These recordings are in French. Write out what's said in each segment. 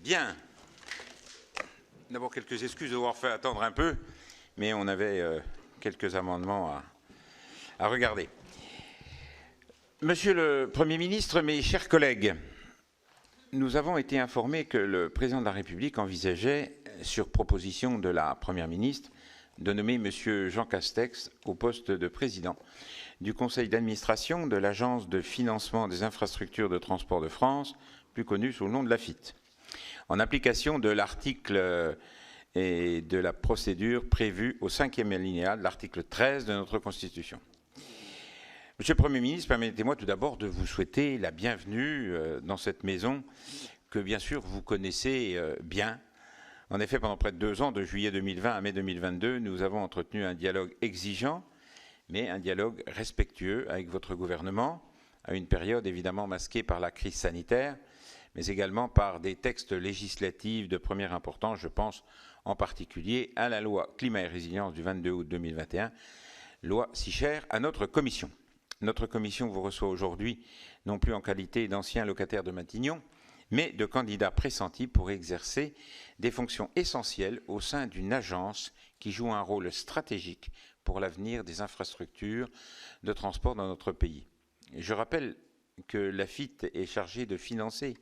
Bien. D'abord, quelques excuses de vous avoir fait attendre un peu, mais on avait quelques amendements à regarder. Monsieur le Premier ministre, mes chers collègues, nous avons été informés que le Président de la République envisageait, sur proposition de la Première ministre, de nommer Monsieur Jean Castex au poste de président du Conseil d'administration de l'Agence de financement des infrastructures de transport de France, plus connue sous le nom de l'AFIT, en application de l'article et de la procédure prévue au 5e alinéa de l'article 13 de notre Constitution. Monsieur le Premier ministre, permettez-moi tout d'abord de vous souhaiter la bienvenue dans cette maison que, bien sûr, vous connaissez bien. En effet, pendant près de 2 ans, de juillet 2020 à mai 2022, nous avons entretenu un dialogue exigeant, mais un dialogue respectueux avec votre gouvernement, à une période évidemment masquée par la crise sanitaire, mais également par des textes législatifs de première importance. Je pense en particulier à la loi Climat et Résilience du 22 août 2021, loi si chère à notre commission. Notre commission vous reçoit aujourd'hui non plus en qualité d'ancien locataire de Matignon, mais de candidat pressenti pour exercer des fonctions essentielles au sein d'une agence qui joue un rôle stratégique pour l'avenir des infrastructures de transport dans notre pays. Je rappelle que l'AFIT est chargée de financer,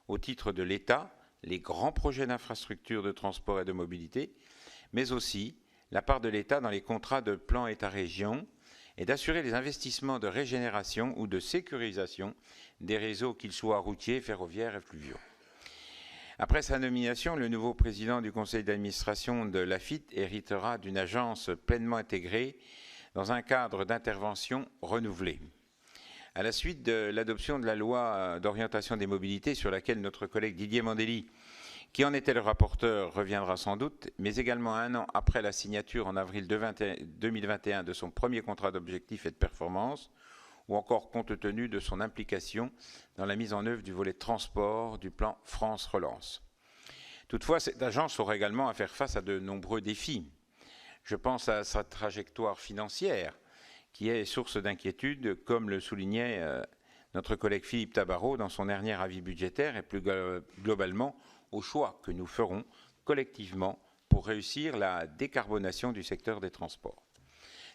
au titre de l'État, les grands projets d'infrastructures de transport et de mobilité, mais aussi la part de l'État dans les contrats de plan État-région et d'assurer les investissements de régénération ou de sécurisation des réseaux, qu'ils soient routiers, ferroviaires et fluviaux. Après sa nomination, le nouveau président du conseil d'administration de l'AFIT héritera d'une agence pleinement intégrée dans un cadre d'intervention renouvelé. À la suite de l'adoption de la loi d'orientation des mobilités, sur laquelle notre collègue Didier Mandelli, qui en était le rapporteur, reviendra sans doute, mais également 1 an après la signature en avril 2021 de son premier contrat d'objectifs et de performance, ou encore compte tenu de son implication dans la mise en œuvre du volet transport du plan France Relance. Toutefois, cette agence aura également à faire face à de nombreux défis. Je pense à sa trajectoire financière, qui est source d'inquiétude, comme le soulignait notre collègue Philippe Tabarot dans son dernier avis budgétaire, et plus globalement aux choix que nous ferons collectivement pour réussir la décarbonation du secteur des transports.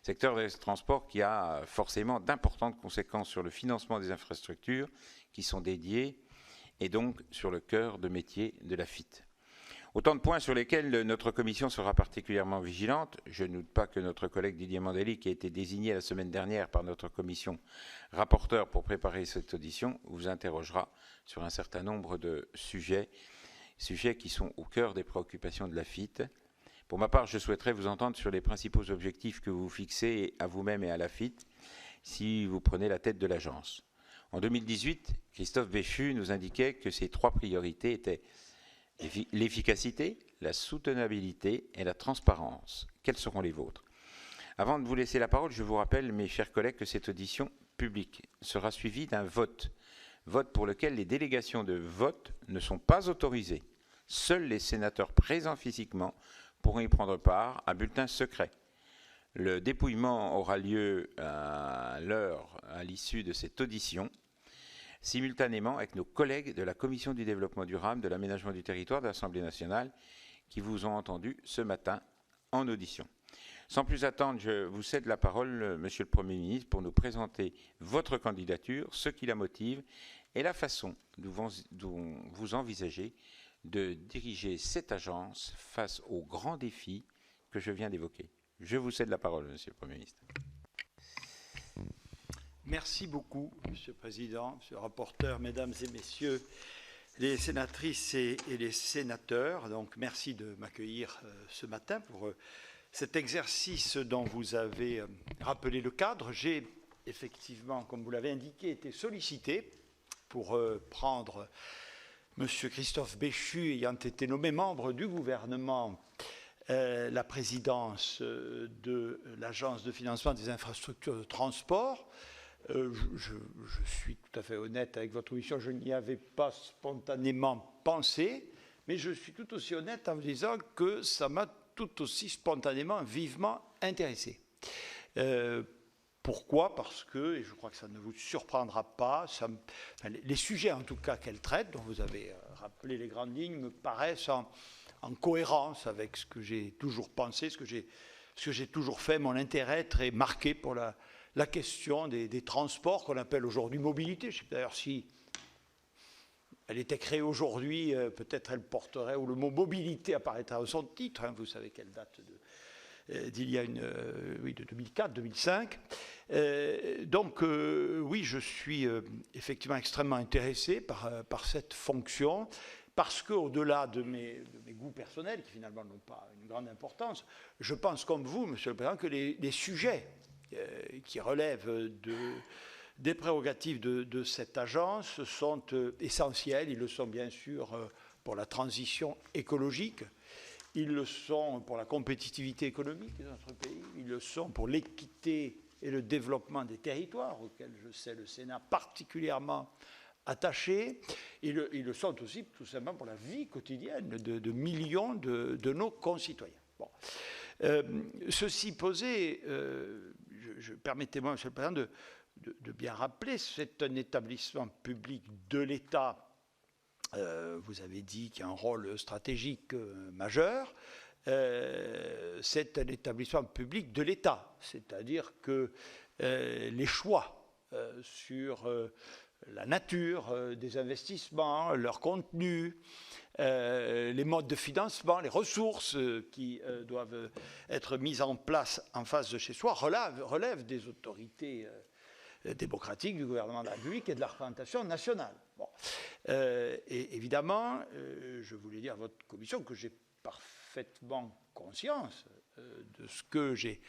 Secteur des transports qui a forcément d'importantes conséquences sur le financement des infrastructures qui sont dédiées et donc sur le cœur de métier de l'AFIT. Autant de points sur lesquels notre commission sera particulièrement vigilante. Je ne doute pas que notre collègue Didier Mandelli, qui a été désigné la semaine dernière par notre commission rapporteur pour préparer cette audition, vous interrogera sur un certain nombre de sujets qui sont au cœur des préoccupations de l'AFIT. Pour ma part, je souhaiterais vous entendre sur les principaux objectifs que vous fixez à vous-même et à l'AFIT si vous prenez la tête de l'agence. En 2018, Christophe Béchu nous indiquait que ces 3 priorités étaient l'efficacité, la soutenabilité et la transparence. Quelles seront les vôtres? Avant de vous laisser la parole, je vous rappelle, mes chers collègues, que cette audition publique sera suivie d'un vote. Vote pour lequel les délégations de vote ne sont pas autorisées. Seuls les sénateurs présents physiquement pourront y prendre part à bulletin secret. Le dépouillement aura lieu à l'issue de cette audition, simultanément avec nos collègues de la Commission du développement durable, de l'aménagement du territoire de l'Assemblée nationale, qui vous ont entendu ce matin en audition. Sans plus attendre, je vous cède la parole, Monsieur le Premier ministre, pour nous présenter votre candidature, ce qui la motive et la façon dont vous envisagez de diriger cette agence face aux grands défis que je viens d'évoquer. Je vous cède la parole, Monsieur le Premier ministre. Merci beaucoup, Monsieur le Président, Monsieur le rapporteur, Mesdames et Messieurs les sénatrices et les sénateurs. Donc, merci de m'accueillir ce matin pour cet exercice dont vous avez rappelé le cadre. J'ai effectivement, comme vous l'avez indiqué, été sollicité pour prendre Monsieur Christophe Béchu, ayant été nommé membre du gouvernement, la présidence de l'Agence de financement des infrastructures de transport. Je suis tout à fait honnête avec votre mission, je n'y avais pas spontanément pensé, mais je suis tout aussi honnête en vous disant que ça m'a tout aussi spontanément, vivement intéressé. Pourquoi? Parce que, et je crois que ça ne vous surprendra pas, les sujets en tout cas qu'elle traite, dont vous avez rappelé les grandes lignes, me paraissent en cohérence avec ce que j'ai toujours pensé, ce que j'ai toujours fait. Mon intérêt très marqué pour la question des transports qu'on appelle aujourd'hui mobilité. Je ne sais d'ailleurs si elle était créée aujourd'hui, peut-être elle porterait, ou le mot mobilité apparaîtra au son titre, hein, vous savez qu'elle date d'il y a de 2004, 2005. Donc, oui, je suis effectivement extrêmement intéressé par cette fonction, parce qu'au-delà de mes goûts personnels, qui finalement n'ont pas une grande importance, je pense comme vous, Monsieur le Président, que les sujets qui relèvent des prérogatives de cette agence sont essentiels. Ils le sont bien sûr pour la transition écologique, ils le sont pour la compétitivité économique de notre pays, ils le sont pour l'équité et le développement des territoires, auxquels je sais le Sénat particulièrement attaché. Ils le sont aussi tout simplement pour la vie quotidienne de millions de nos concitoyens. Bon. Ceci posé, permettez-moi, Monsieur le Président, de bien rappeler, c'est un établissement public de l'État. Vous avez dit qu'il y a un rôle stratégique majeur. C'est un établissement public de l'État, c'est-à-dire que les choix sur la nature des investissements, leur contenu, les modes de financement, les ressources qui doivent être mises en place en face de chez soi relèvent des autorités démocratique du gouvernement de la République et de la représentation nationale. Bon. Et évidemment, je voulais dire à votre commission que j'ai parfaitement conscience de ce que j'ai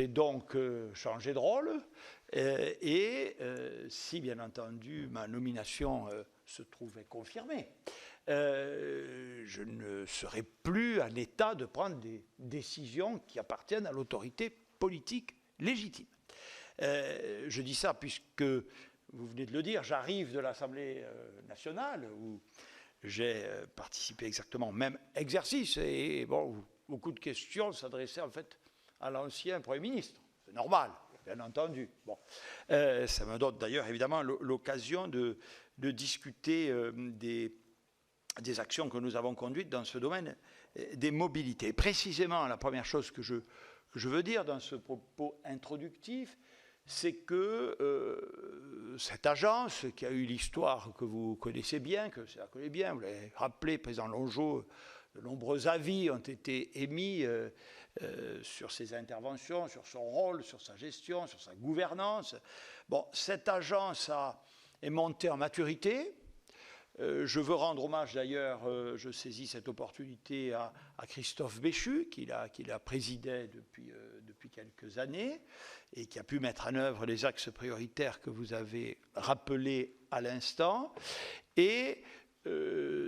donc changé de rôle et si bien entendu ma nomination se trouvait confirmée, je ne serai plus en état de prendre des décisions qui appartiennent à l'autorité politique légitime. Je dis ça puisque, vous venez de le dire, j'arrive de l'Assemblée nationale où j'ai participé exactement au même exercice et bon, beaucoup de questions s'adressaient en fait à l'ancien Premier ministre. C'est normal, bien entendu. Bon. Ça me donne d'ailleurs évidemment l'occasion de discuter des actions que nous avons conduites dans ce domaine des mobilités. Précisément, la première chose que je veux dire dans ce propos introductif, c'est que cette agence, qui a eu l'histoire que vous connaissez bien, que ça connaît bien, vous l'avez rappelé, président Longeau, de nombreux avis ont été émis sur ses interventions, sur son rôle, sur sa gestion, sur sa gouvernance. Bon, cette agence est montée en maturité. Je veux rendre hommage d'ailleurs, je saisis cette opportunité à Christophe Béchu, qui la présidait depuis quelques années et qui a pu mettre en œuvre les axes prioritaires que vous avez rappelés à l'instant. Et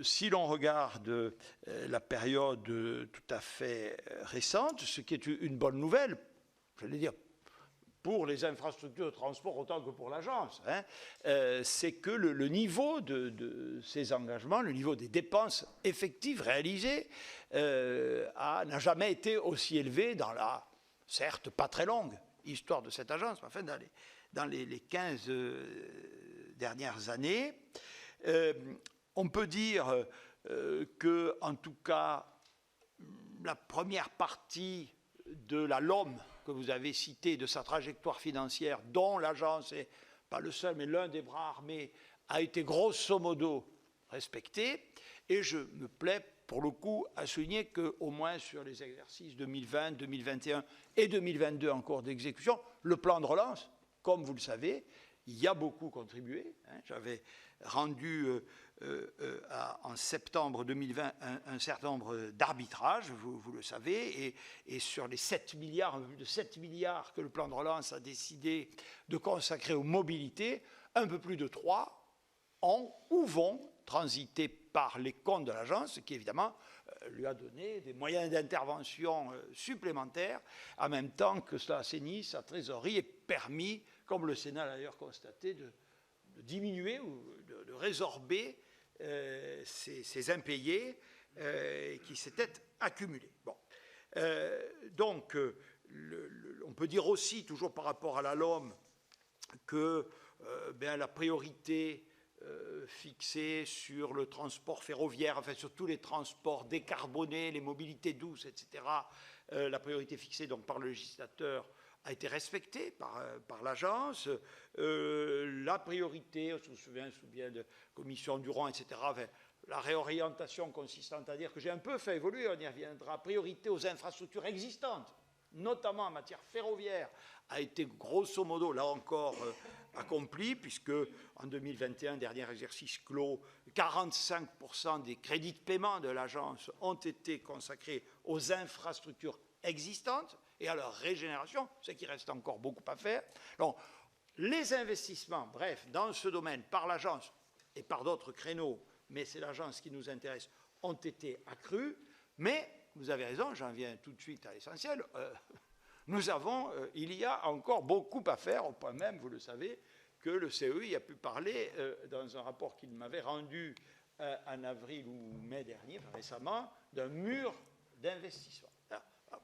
si l'on regarde la période tout à fait récente, ce qui est une bonne nouvelle, j'allais dire, pour les infrastructures de transport autant que pour l'agence, hein, c'est que le niveau de ces engagements, le niveau des dépenses effectives réalisées n'a jamais été aussi élevé dans la, certes pas très longue, histoire de cette agence, mais enfin dans les 15 dernières années. On peut dire que, en tout cas, la première partie de la LOM que vous avez cité, de sa trajectoire financière, dont l'agence n'est pas le seul, mais l'un des bras armés, a été grosso modo respectée. Et je me plais, pour le coup, à souligner qu'au moins sur les exercices 2020, 2021 et 2022 en cours d'exécution, le plan de relance, comme vous le savez, y a beaucoup contribué. Hein. J'avais rendu en septembre 2020 un certain nombre d'arbitrages, vous le savez, et sur les 7 milliards, un peu plus de 7 milliards que le plan de relance a décidé de consacrer aux mobilités, un peu plus de 3 ont ou vont transiter par les comptes de l'agence, ce qui évidemment lui a donné des moyens d'intervention supplémentaires, en même temps que cela assainit sa trésorerie et permis, comme le Sénat l'a d'ailleurs constaté, de diminuer ou de résorber ces impayés qui s'étaient accumulés. Bon. Donc, on peut dire aussi, toujours par rapport à la LOM, que la priorité fixée sur le transport ferroviaire, enfin sur tous les transports décarbonés, les mobilités douces, etc., la priorité fixée donc par le législateur a été respectée par l'agence. La priorité, on se souvient de commission Durand, etc., enfin, la réorientation consistant à dire que j'ai un peu fait évoluer, on y reviendra, priorité aux infrastructures existantes, notamment en matière ferroviaire, a été grosso modo, là encore, accompli, puisque en 2021, dernier exercice clos, 45% des crédits de paiement de l'agence ont été consacrés aux infrastructures existantes et à leur régénération, ce qui reste encore beaucoup à faire. Donc, les investissements, bref, dans ce domaine, par l'agence et par d'autres créneaux, mais c'est l'agence qui nous intéresse, ont été accrus, mais vous avez raison, j'en viens tout de suite à l'essentiel, il y a encore beaucoup à faire, au point même, vous le savez, que le CEI a pu parler dans un rapport qu'il m'avait rendu en avril ou mai dernier, récemment, d'un mur d'investissement.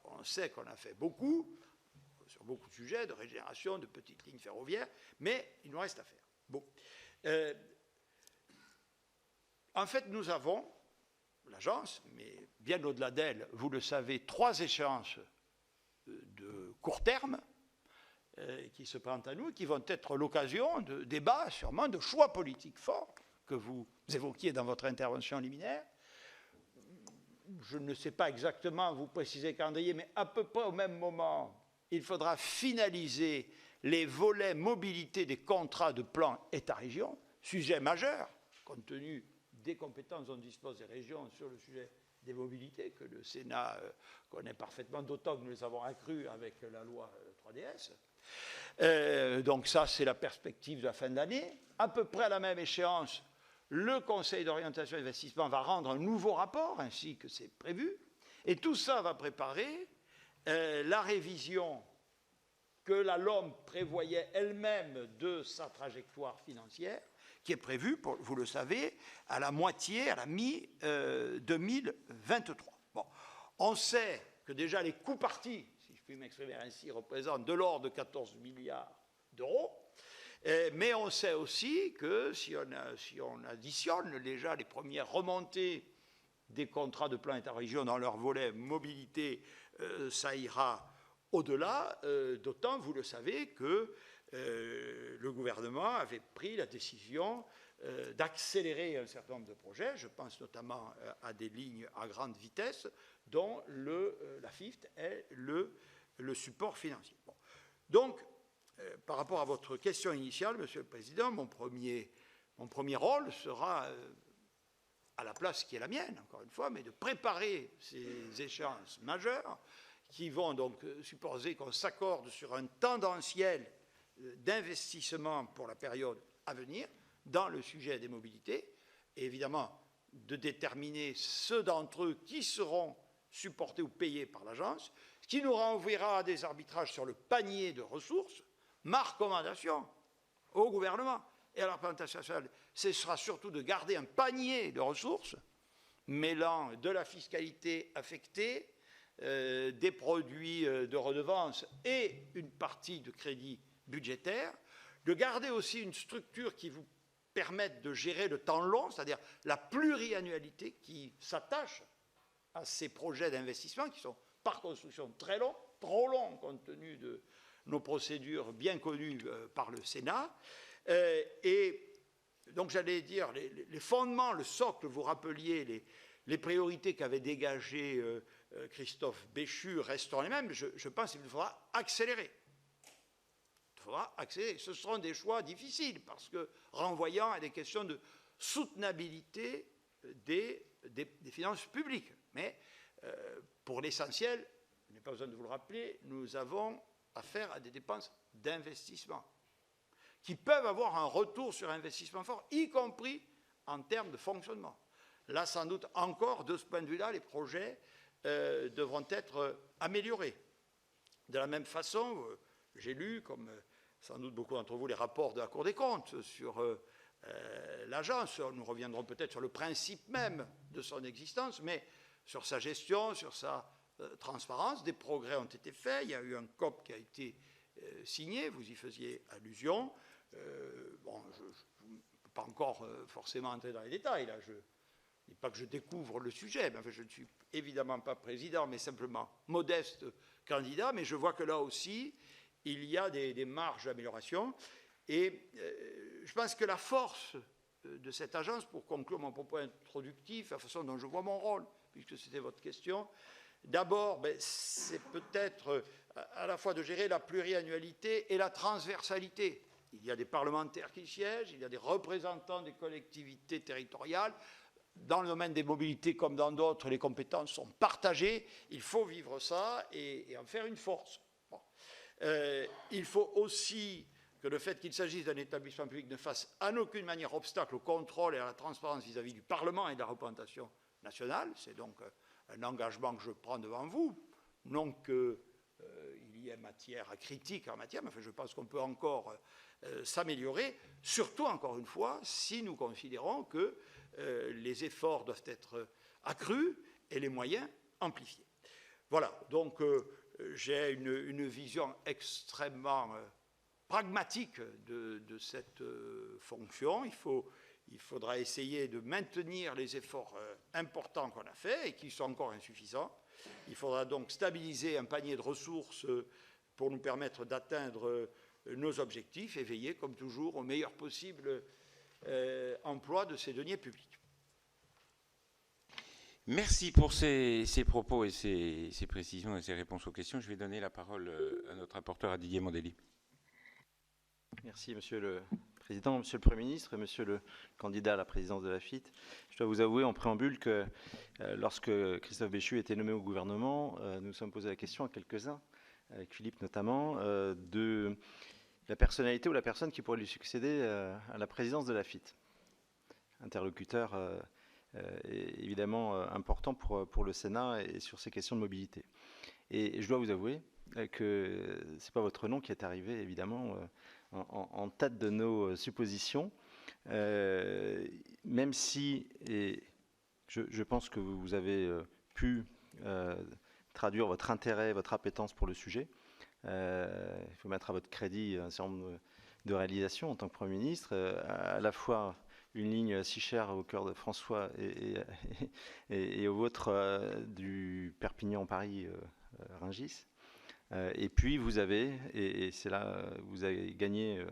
On sait qu'on a fait beaucoup, sur beaucoup de sujets, de régénération, de petites lignes ferroviaires, mais il nous reste à faire. Bon. En fait, nous avons, l'agence, mais bien au-delà d'elle, vous le savez, 3 échéances de court terme qui se présentent à nous et qui vont être l'occasion de débats, sûrement, de choix politiques forts que vous évoquiez dans votre intervention liminaire. Je ne sais pas exactement vous préciser calendrier, mais à peu près au même moment, il faudra finaliser les volets mobilité des contrats de plan État-région, sujet majeur, compte tenu des compétences dont disposent les régions sur le sujet des mobilités, que le Sénat connaît parfaitement, d'autant que nous les avons accrues avec la loi 3DS. Donc ça, c'est la perspective de la fin de l'année. À peu près à la même échéance, le Conseil d'orientation et d'investissement va rendre un nouveau rapport, ainsi que c'est prévu. Et tout ça va préparer la révision que la LOM prévoyait elle-même de sa trajectoire financière, qui est prévue, vous le savez, à la moitié, à la mi-2023. Bon. On sait que déjà les coûts partis, si je puis m'exprimer ainsi, représentent de l'ordre de 14 milliards d'euros. Mais on sait aussi que si on additionne déjà les premières remontées des contrats de plan État-région dans leur volet mobilité, ça ira au-delà, d'autant, vous le savez, que le gouvernement avait pris la décision d'accélérer un certain nombre de projets. Je pense notamment à des lignes à grande vitesse dont la FIFT est le support financier. Bon. Donc, par rapport à votre question initiale, Monsieur le Président, mon premier rôle sera, à la place qui est la mienne, encore une fois, mais de préparer ces échéances majeures qui vont donc supposer qu'on s'accorde sur un tendanciel d'investissement pour la période à venir dans le sujet des mobilités, et évidemment de déterminer ceux d'entre eux qui seront supportés ou payés par l'agence, ce qui nous renverra à des arbitrages sur le panier de ressources. Ma recommandation au gouvernement et à la représentation nationale, ce sera surtout de garder un panier de ressources mêlant de la fiscalité affectée, des produits de redevance et une partie de crédit budgétaire, de garder aussi une structure qui vous permette de gérer le temps long, c'est-à-dire la pluriannualité qui s'attache à ces projets d'investissement qui sont par construction très longs, trop longs compte tenu de nos procédures bien connues par le Sénat. Et donc j'allais dire, les fondements, le socle, vous rappeliez les priorités qu'avait dégagées Christophe Béchu resteront les mêmes. Je pense qu'il faudra accélérer. Il faudra accélérer. Ce seront des choix difficiles parce que renvoyant à des questions de soutenabilité des finances publiques. Mais pour l'essentiel, je n'ai pas besoin de vous le rappeler, nous avons affaire à des dépenses d'investissement qui peuvent avoir un retour sur investissement fort, y compris en termes de fonctionnement. Là, sans doute encore, de ce point de vue-là, les projets devront être améliorés. De la même façon, j'ai lu, comme sans doute beaucoup d'entre vous, les rapports de la Cour des comptes sur l'agence. Nous reviendrons peut-être sur le principe même de son existence, mais sur sa gestion, sur sa transparence. Des progrès ont été faits. Il y a eu un COP qui a été signé. Vous y faisiez allusion. Bon, je ne peux pas encore forcément entrer dans les détails. Là, je ne dis pas que je découvre le sujet. Mais enfin, je ne suis évidemment pas président, mais simplement modeste candidat. Mais je vois que là aussi, il y a des marges d'amélioration. Et je pense que la force de cette agence, pour conclure mon propos introductif, la façon dont je vois mon rôle, puisque c'était votre question, d'abord, c'est peut-être à la fois de gérer la pluriannualité et la transversalité. Il y a des parlementaires qui siègent, il y a des représentants des collectivités territoriales. Dans le domaine des mobilités comme dans d'autres, les compétences sont partagées. Il faut vivre ça et en faire une force. Bon. Il faut aussi que le fait qu'il s'agisse d'un établissement public ne fasse en aucune manière obstacle au contrôle et à la transparence vis-à-vis du Parlement et de la représentation nationale. C'est donc un engagement que je prends devant vous. Non qu'il y ait matière à critique en matière, mais enfin, je pense qu'on peut encore s'améliorer, surtout, encore une fois, si nous considérons que les efforts doivent être accrus et les moyens amplifiés. Voilà, donc j'ai une vision extrêmement pragmatique de cette fonction. Il faudra essayer de maintenir les efforts importants qu'on a faits et qui sont encore insuffisants. Il faudra donc stabiliser un panier de ressources pour nous permettre d'atteindre nos objectifs et veiller, comme toujours, au meilleur possible emploi de ces deniers publics. Merci pour ces propos et ces précisions et ces réponses aux questions. Je vais donner la parole à notre rapporteur, à Didier Mandelli. Merci, Monsieur le Président, Monsieur le Premier ministre et Monsieur le candidat à la présidence de la FIT. Je dois vous avouer en préambule que lorsque Christophe Béchu était nommé au gouvernement, nous nous sommes posé la question à quelques-uns, avec Philippe notamment, de la personnalité ou la personne qui pourrait lui succéder à la présidence de la FIT. Interlocuteur évidemment important pour le Sénat et sur ces questions de mobilité. Et je dois vous avouer que ce n'est pas votre nom qui est arrivé, évidemment, en tête de nos suppositions, même si, et je pense que vous avez pu traduire votre intérêt, votre appétence pour le sujet. Il faut mettre à votre crédit un certain nombre de réalisations en tant que Premier ministre, à la fois une ligne si chère au cœur de François et au vôtre du Perpignan-Paris-Rungis. Et puis vous avez, et c'est là, vous avez gagné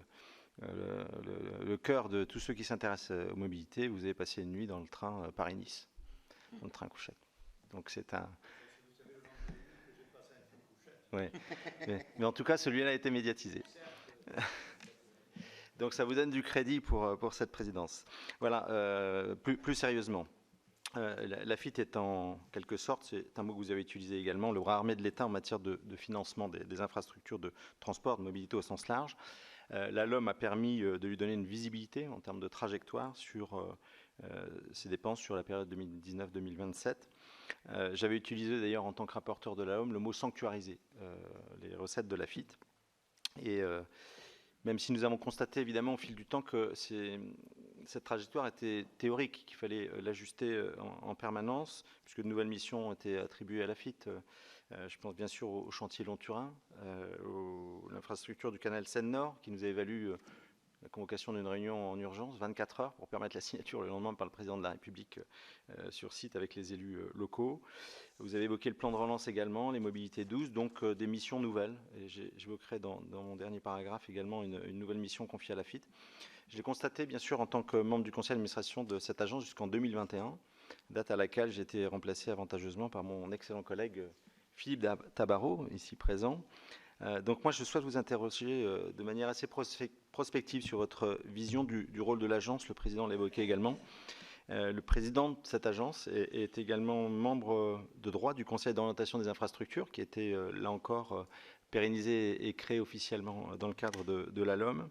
le cœur de tous ceux qui s'intéressent aux mobilités, vous avez passé une nuit dans le train Paris-Nice, dans le train couchette. Donc c'est un... Ouais. Mais en tout cas, celui-là a été médiatisé. Donc ça vous donne du crédit pour cette présidence. Voilà, plus sérieusement. La FIT est en quelque sorte, c'est un mot que vous avez utilisé également, le bras armé de l'État en matière de financement des infrastructures de transport, de mobilité au sens large. La LOM a permis de lui donner une visibilité en termes de trajectoire sur ses dépenses sur la période 2019-2027. J'avais utilisé d'ailleurs en tant que rapporteur de la LOM le mot sanctuariser les recettes de la FIT. Et même si nous avons constaté évidemment au fil du temps que cette trajectoire était théorique, qu'il fallait l'ajuster en permanence, puisque de nouvelles missions ont été attribuées à la FIT. Je pense bien sûr au chantier Lyon-Turin, l'infrastructure du canal Seine-Nord, qui nous avait valu la convocation d'une réunion en urgence, 24 heures, pour permettre la signature le lendemain par le président de la République sur site avec les élus locaux. Vous avez évoqué le plan de relance également, les mobilités douces, donc des missions nouvelles. Et j'évoquerai dans mon dernier paragraphe également une nouvelle mission confiée à la FIT. Je l'ai constaté, bien sûr, en tant que membre du conseil d'administration de cette agence jusqu'en 2021, date à laquelle j'ai été remplacé avantageusement par mon excellent collègue Philippe Tabarot, ici présent. Donc moi, je souhaite vous interroger de manière assez prospective sur votre vision du rôle de l'agence. Le président l'a évoqué également. Le président de cette agence est également membre de droit du Conseil d'orientation des infrastructures, qui a été, là encore, pérennisé et créé officiellement dans le cadre de la LOM.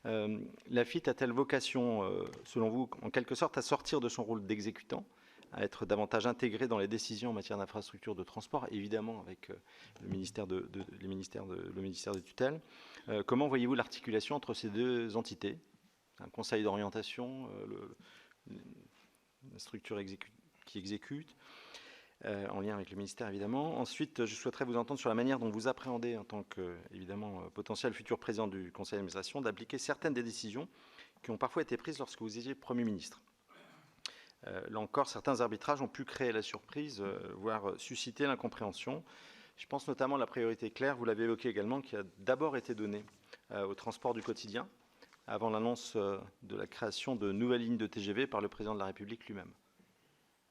La FIT a-t-elle vocation, selon vous, en quelque sorte, à sortir de son rôle d'exécutant, à être davantage intégré dans les décisions en matière d'infrastructure de transport, évidemment avec le ministère de tutelle. Comment voyez-vous l'articulation entre ces deux entités, un conseil d'orientation, la structure qui exécute, en lien avec le ministère évidemment. Ensuite, je souhaiterais vous entendre sur la manière dont vous appréhendez, en tant que évidemment potentiel futur président du conseil d'administration, d'appliquer certaines des décisions qui ont parfois été prises lorsque vous étiez Premier ministre. Là encore, certains arbitrages ont pu créer la surprise, voire susciter l'incompréhension. Je pense notamment à la priorité claire, vous l'avez évoqué également, qui a d'abord été donnée au transport du quotidien, avant l'annonce de la création de nouvelles lignes de TGV par le président de la République lui-même.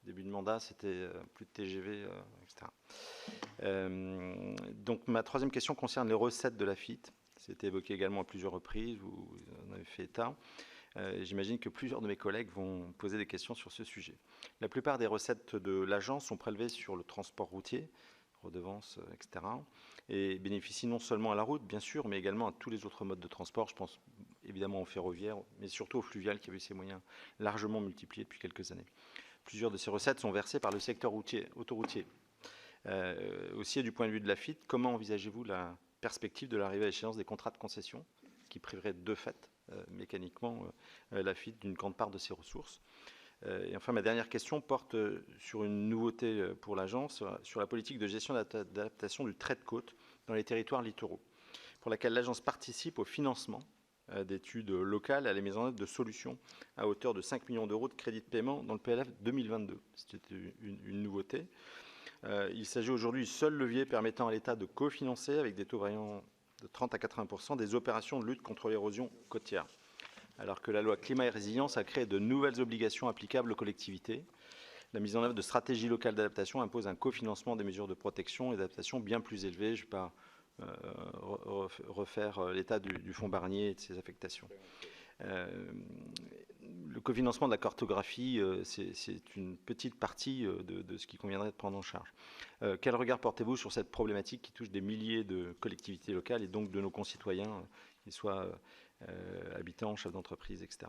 Début de mandat, c'était plus de TGV, etc. Donc ma troisième question concerne les recettes de l'AFITF. C'était évoqué également à plusieurs reprises, vous en avez fait état. J'imagine que plusieurs de mes collègues vont poser des questions sur ce sujet. La plupart des recettes de l'agence sont prélevées sur le transport routier, redevances, etc. et bénéficient non seulement à la route, bien sûr, mais également à tous les autres modes de transport. Je pense évidemment au ferroviaire, mais surtout au fluvial qui a vu ses moyens largement multipliés depuis quelques années. Plusieurs de ces recettes sont versées par le secteur autoroutier. Aussi, du point de vue de l'AFITF, comment envisagez-vous la perspective de l'arrivée à échéance des contrats de concession qui priverait de fait mécaniquement l'AFITF d'une grande part de ses ressources? Et enfin, ma dernière question porte sur une nouveauté pour l'agence, sur la politique de gestion d'adaptation du trait de côte dans les territoires littoraux, pour laquelle l'agence participe au financement d'études locales et à la mise en œuvre de solutions à hauteur de 5 millions d'euros de crédits de paiement dans le PLF 2022. C'était une nouveauté. Il s'agit aujourd'hui du seul levier permettant à l'État de cofinancer avec des taux variant de 30 à 80% des opérations de lutte contre l'érosion côtière, alors que la loi Climat et Résilience a créé de nouvelles obligations applicables aux collectivités. La mise en œuvre de stratégies locales d'adaptation impose un cofinancement des mesures de protection et d'adaptation bien plus élevé. Je ne vais pas refaire l'état du fonds Barnier et de ses affectations. Le cofinancement de la cartographie, c'est une petite partie de ce qui conviendrait de prendre en charge. Quel regard portez-vous sur cette problématique qui touche des milliers de collectivités locales et donc de nos concitoyens, qu'ils soient habitants, chefs d'entreprise, etc.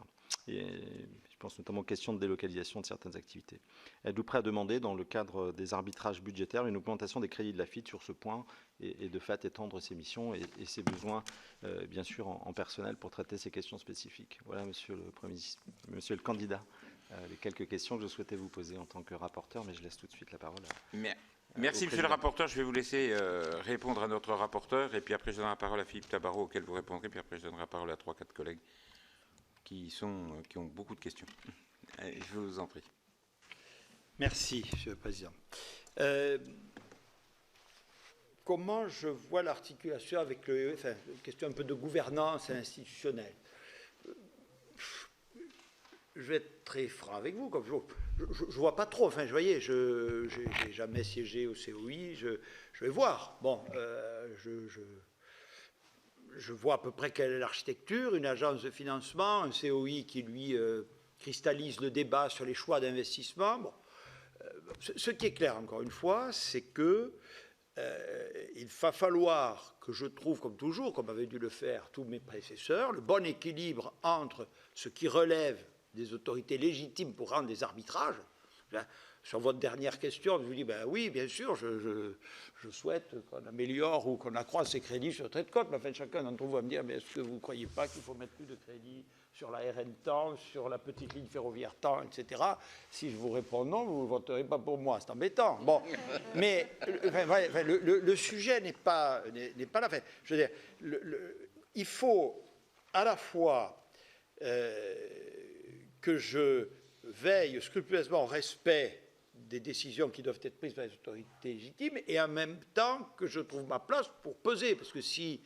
Et je pense notamment aux questions de délocalisation de certaines activités. Êtes-vous prêt à demander, dans le cadre des arbitrages budgétaires, une augmentation des crédits de l'AFITF sur ce point et de fait étendre ses missions et ses besoins, bien sûr, en personnel pour traiter ces questions spécifiques? Voilà, monsieur le candidat, les quelques questions que je souhaitais vous poser en tant que rapporteur, mais je laisse tout de suite la parole. Merci, monsieur le rapporteur. Je vais vous laisser répondre à notre rapporteur, et puis après, je donnerai la parole à Philippe Tabarot, auquel vous répondrez, puis après, je donnerai la parole à 3-4 collègues qui ont beaucoup de questions. Je vous en prie. Merci, monsieur le président. Comment je vois l'articulation avec une question un peu de gouvernance institutionnelle? Je vais être très franc avec vous. Comme je vois pas trop. Enfin, vous voyez, je n'ai jamais siégé au COI. Je vais voir. Bon, je vois à peu près quelle est l'architecture, une agence de financement, un COI qui, lui, cristallise le débat sur les choix d'investissement. Bon, ce qui est clair, encore une fois, c'est que il va falloir que je trouve, comme toujours, comme avaient dû le faire tous mes prédécesseurs, le bon équilibre entre ce qui relève des autorités légitimes pour rendre des arbitrages. Sur votre dernière question, je vous dis, ben oui, bien sûr, je souhaite qu'on améliore ou qu'on accroisse ces crédits sur le trait de côte, mais enfin, chacun d'entre vous va me dire, mais est-ce que vous ne croyez pas qu'il faut mettre plus de crédits sur la RN temps, sur la petite ligne ferroviaire temps, etc. Si je vous réponds non, vous ne voterez pas pour moi, c'est embêtant. Bon, mais le sujet n'est pas là. Enfin, je veux dire, il faut à la fois que je veille scrupuleusement au respect des décisions qui doivent être prises par les autorités légitimes et en même temps que je trouve ma place pour peser. Parce que si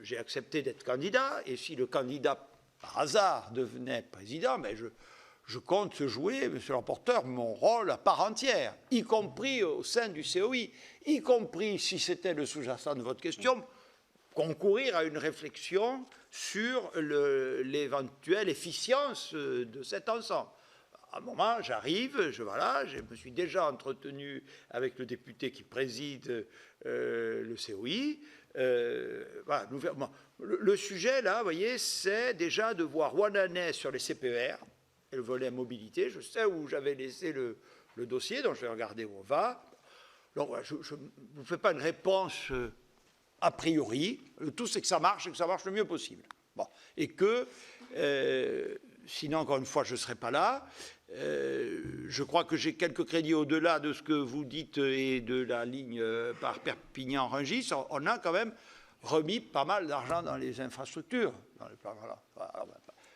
j'ai accepté d'être candidat et si le candidat, par hasard, devenait président, ben je compte jouer, monsieur le rapporteur, mon rôle à part entière, y compris au sein du COI, y compris, si c'était le sous-jacent de votre question, concourir à une réflexion sur l'éventuelle efficience de cet ensemble. À un moment, j'arrive, je me suis déjà entretenu avec le député qui préside le COI. Voilà, le sujet, là, vous voyez, c'est déjà de voir où on en est sur les CPER, et le volet mobilité. Je sais où j'avais laissé le dossier, donc je vais regarder où on va. Donc, voilà, je ne vous fais pas une réponse a priori. Le tout, c'est que ça marche et que ça marche le mieux possible. Bon. Et que, sinon, encore une fois, je ne serai pas là. Je crois que j'ai quelques crédits au-delà de ce que vous dites et de la ligne par Perpignan-Rungis. On a quand même remis pas mal d'argent dans les infrastructures. Dans les plans, voilà.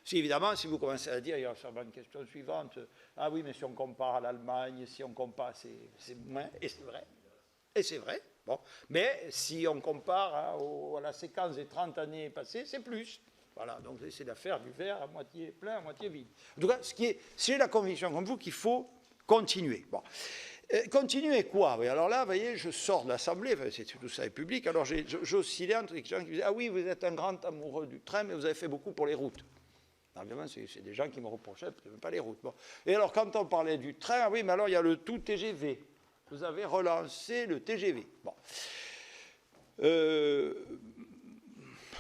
Si évidemment, si vous commencez à dire, il y a sûrement une question suivante, ah oui, mais si on compare à l'Allemagne, si on compare, c'est moins, et c'est vrai. Et c'est vrai. Bon. Mais si on compare à la séquence des 30 années passées, c'est plus. Voilà, donc c'est d'affaire du verre à moitié plein, à moitié vide. En tout cas, c'est la conviction comme vous qu'il faut continuer. Bon. Continuer quoi? Oui, alors là, vous voyez, je sors de l'Assemblée, tout ça est public, alors j'oscillais entre les gens qui disaient « Ah oui, vous êtes un grand amoureux du train, mais vous avez fait beaucoup pour les routes. » Évidemment, c'est des gens qui me reprochaient, peut-être pas les routes. Bon. Et alors, quand on parlait du train, ah oui, mais alors il y a le tout TGV. Vous avez relancé le TGV. Bon.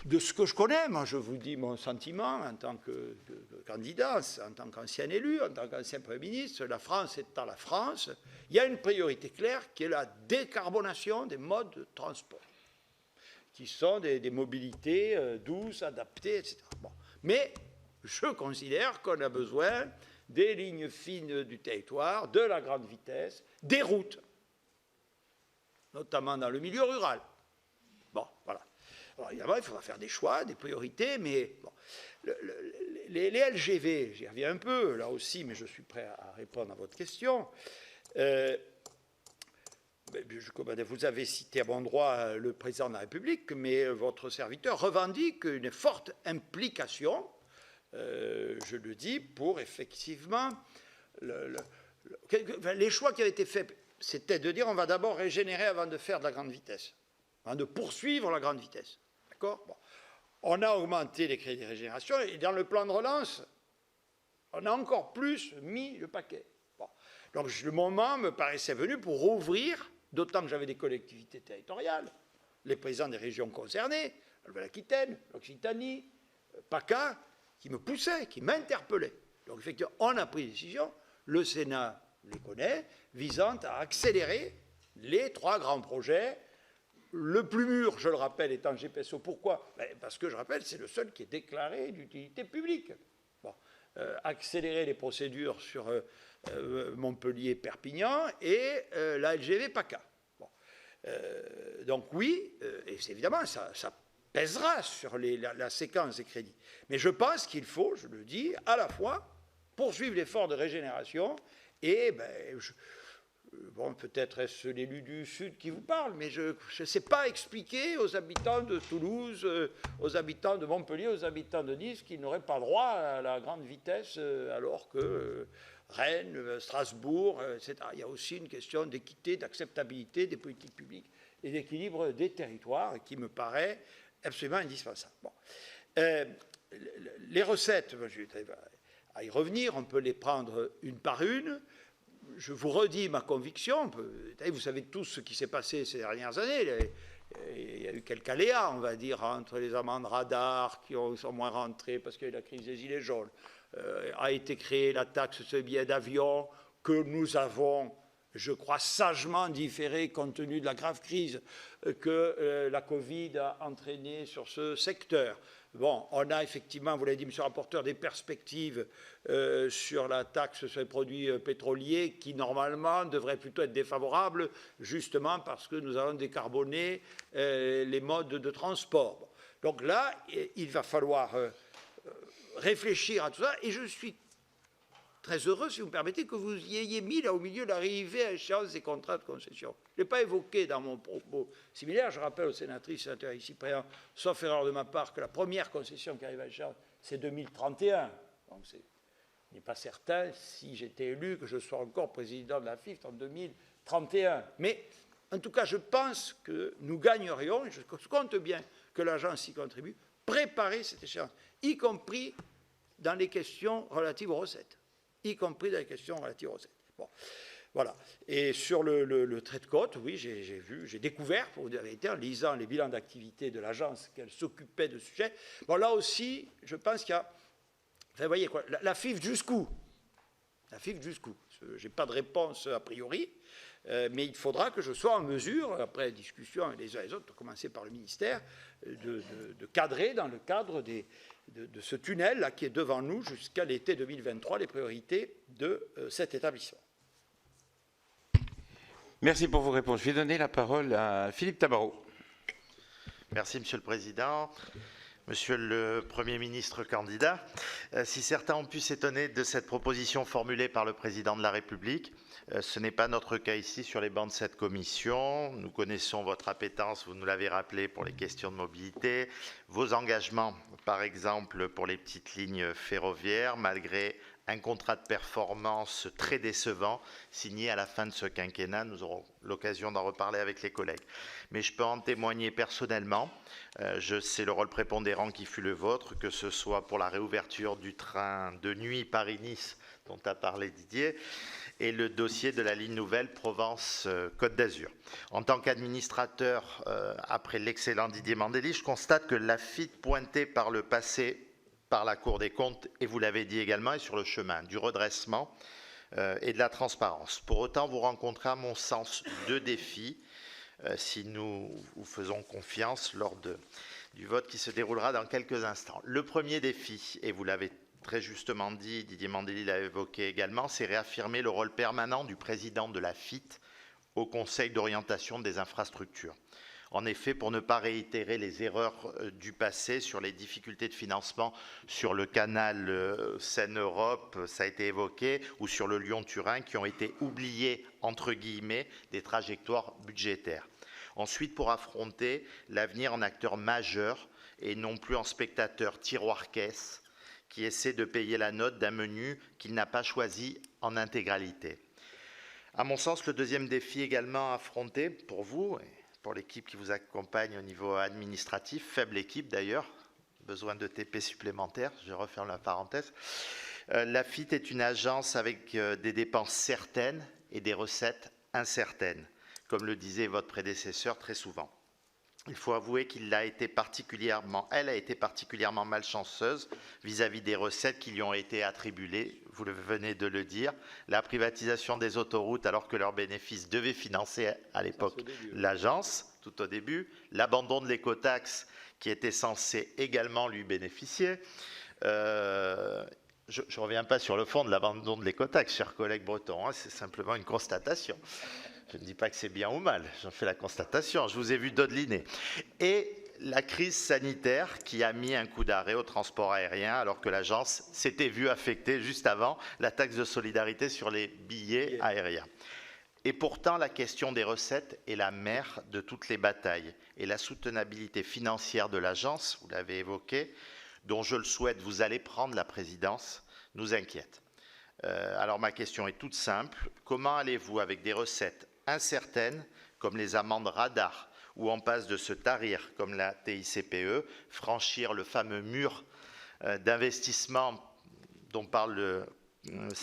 De ce que je connais, moi je vous dis mon sentiment en tant que candidat, en tant qu'ancien élu, en tant qu'ancien Premier ministre, la France étant la France, il y a une priorité claire qui est la décarbonation des modes de transport, qui sont des mobilités douces, adaptées, etc. Bon. Mais je considère qu'on a besoin des lignes fines du territoire, de la grande vitesse, des routes, notamment dans le milieu rural. Bon, voilà. Alors évidemment, il faudra faire des choix, des priorités, mais bon, les LGV, j'y reviens un peu, là aussi, mais je suis prêt à répondre à votre question. Vous avez cité à bon droit le président de la République, mais votre serviteur revendique une forte implication, je le dis, pour effectivement... les choix qui avaient été faits, c'était de dire on va d'abord régénérer avant de faire de la grande vitesse, avant de poursuivre la grande vitesse. D'accord ? Bon. On a augmenté les crédits de régénération et dans le plan de relance, on a encore plus mis le paquet. Bon. Donc le moment me paraissait venu pour rouvrir, d'autant que j'avais des collectivités territoriales, les présidents des régions concernées, la Nouvelle-Aquitaine, l'Occitanie, PACA, qui me poussaient, qui m'interpellaient. Donc effectivement, on a pris des décisions, le Sénat les connaît, visant à accélérer les 3 grands projets. Le plus mûr, je le rappelle, étant GPSO. Pourquoi? Parce que, je rappelle, c'est le seul qui est déclaré d'utilité publique. Bon. Accélérer les procédures sur Montpellier-Perpignan et la LGV PACA. Bon. Donc oui, et évidemment, ça pèsera sur la séquence des crédits. Mais je pense qu'il faut, je le dis, à la fois poursuivre l'effort de régénération et... bon, peut-être est-ce l'élu du Sud qui vous parle, mais je ne sais pas expliquer aux habitants de Toulouse, aux habitants de Montpellier, aux habitants de Nice qu'ils n'auraient pas droit à la grande vitesse alors que Rennes, Strasbourg, etc. Il y a aussi une question d'équité, d'acceptabilité des politiques publiques et d'équilibre des territoires qui me paraît absolument indispensable. Bon. Les recettes, je vais à y revenir, on peut les prendre une par une. Je vous redis ma conviction, vous savez tous ce qui s'est passé ces dernières années, il y a eu quelques aléas, on va dire, entre les amendes radars qui sont moins rentrées parce qu'il y a eu la crise des Gilets jaunes, a été créée la taxe sur les billets d'avion que nous avons, je crois, sagement différée compte tenu de la grave crise que la Covid a entraînée sur ce secteur. Bon, on a effectivement, vous l'avez dit, monsieur le rapporteur, des perspectives sur la taxe sur les produits pétroliers qui, normalement, devraient plutôt être défavorables, justement parce que nous allons décarboner les modes de transport. Bon. Donc là, il va falloir réfléchir à tout ça, et je suis très heureux, si vous me permettez, que vous y ayez mis là au milieu l'arrivée à échéance des contrats de concession. Je ne l'ai pas évoqué dans mon propos similaire. Je rappelle aux sénatrices et sénateurs ici présents, sauf erreur de ma part, que la première concession qui arrive à échéance, c'est 2031. Donc il n'est pas certain, si j'étais élu, que je sois encore président de la FIFT en 2031. Mais en tout cas, je pense que nous gagnerions, et je compte bien que l'agence y contribue, préparer cette échéance, y compris dans les questions relatives aux recettes. Bon, voilà. Et sur le trait de côte, oui, j'ai découvert, pour vous dire la vérité, en lisant les bilans d'activité de l'agence, qu'elle s'occupait de ce sujet. Bon, là aussi, je pense qu'il y a... Enfin, vous voyez quoi, la FIFT jusqu'où? La FIF jusqu'où? Je n'ai pas de réponse a priori, mais il faudra que je sois en mesure, après discussion avec les uns et les autres, à commencer par le ministère, de cadrer dans le cadre de ce tunnel là, qui est devant nous jusqu'à l'été 2023 les priorités de cet établissement. Merci pour vos réponses. Je vais donner la parole à Philippe Tabarot. Merci, Monsieur le Président. Monsieur le Premier ministre candidat, si certains ont pu s'étonner de cette proposition formulée par le Président de la République, ce n'est pas notre cas ici sur les bancs de cette commission. Nous connaissons votre appétence, vous nous l'avez rappelé, pour les questions de mobilité, vos engagements, par exemple, pour les petites lignes ferroviaires, malgré un contrat de performance très décevant signé à la fin de ce quinquennat. Nous aurons l'occasion d'en reparler avec les collègues. Mais je peux en témoigner personnellement. Je sais le rôle prépondérant qui fut le vôtre, que ce soit pour la réouverture du train de nuit Paris-Nice, dont a parlé Didier, et le dossier de la ligne nouvelle Provence-Côte d'Azur. En tant qu'administrateur, après l'excellent Didier Mandelli, je constate que la FIT pointée par le passé par la Cour des comptes, et vous l'avez dit également, est sur le chemin du redressement et de la transparence. Pour autant, vous rencontrez à mon sens deux défis si nous vous faisons confiance lors du vote qui se déroulera dans quelques instants. Le premier défi, et vous l'avez très justement dit, Didier Mandelli l'a évoqué également, c'est réaffirmer le rôle permanent du président de la FIT au Conseil d'orientation des infrastructures. En effet, pour ne pas réitérer les erreurs du passé sur les difficultés de financement sur le canal Seine-Europe, ça a été évoqué, ou sur le Lyon-Turin, qui ont été oubliés, entre guillemets, des trajectoires budgétaires. Ensuite, pour affronter l'avenir en acteur majeur et non plus en spectateur tiroir-caisse qui essaie de payer la note d'un menu qu'il n'a pas choisi en intégralité. À mon sens, le deuxième défi également à affronter pour vous, pour l'équipe qui vous accompagne au niveau administratif, faible équipe d'ailleurs, besoin de TP supplémentaires, je referme la parenthèse. La FIT est une agence avec des dépenses certaines et des recettes incertaines, comme le disait votre prédécesseur très souvent. Il faut avouer elle a été particulièrement malchanceuse vis-à-vis des recettes qui lui ont été attribuées, vous venez de le dire, la privatisation des autoroutes alors que leurs bénéfices devaient financer à l'époque l'agence, tout au début, l'abandon de l'écotaxe qui était censé également lui bénéficier. Je ne reviens pas sur le fond de l'abandon de l'écotaxe, chers collègues bretons, hein, c'est simplement une constatation. Je ne dis pas que c'est bien ou mal, j'en fais la constatation, je vous ai vu dodeliner. Et la crise sanitaire qui a mis un coup d'arrêt au transport aérien alors que l'agence s'était vue affectée juste avant la taxe de solidarité sur les billets aériens. Et pourtant, la question des recettes est la mère de toutes les batailles. Et la soutenabilité financière de l'agence, vous l'avez évoqué, dont je le souhaite, vous allez prendre la présidence, nous inquiète. Alors ma question est toute simple. Comment allez-vous, avec des recettes incertaines, comme les amendes radars, ou en passe de se tarir, comme la TICPE, franchir le fameux mur d'investissement dont parle le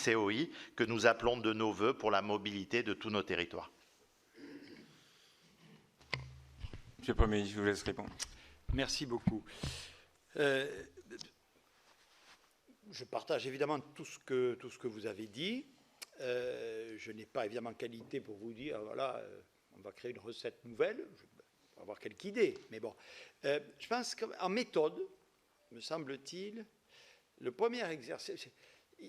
COI, que nous appelons de nos voeux pour la mobilité de tous nos territoires? Monsieur le Premier ministre, je vous laisse répondre. Merci beaucoup. Je partage évidemment tout ce que vous avez dit. Je n'ai pas évidemment qualité pour vous dire, voilà, on va créer une recette nouvelle. Je vais avoir quelques idées, mais bon. Je pense qu'en méthode, me semble-t-il, le premier exercice,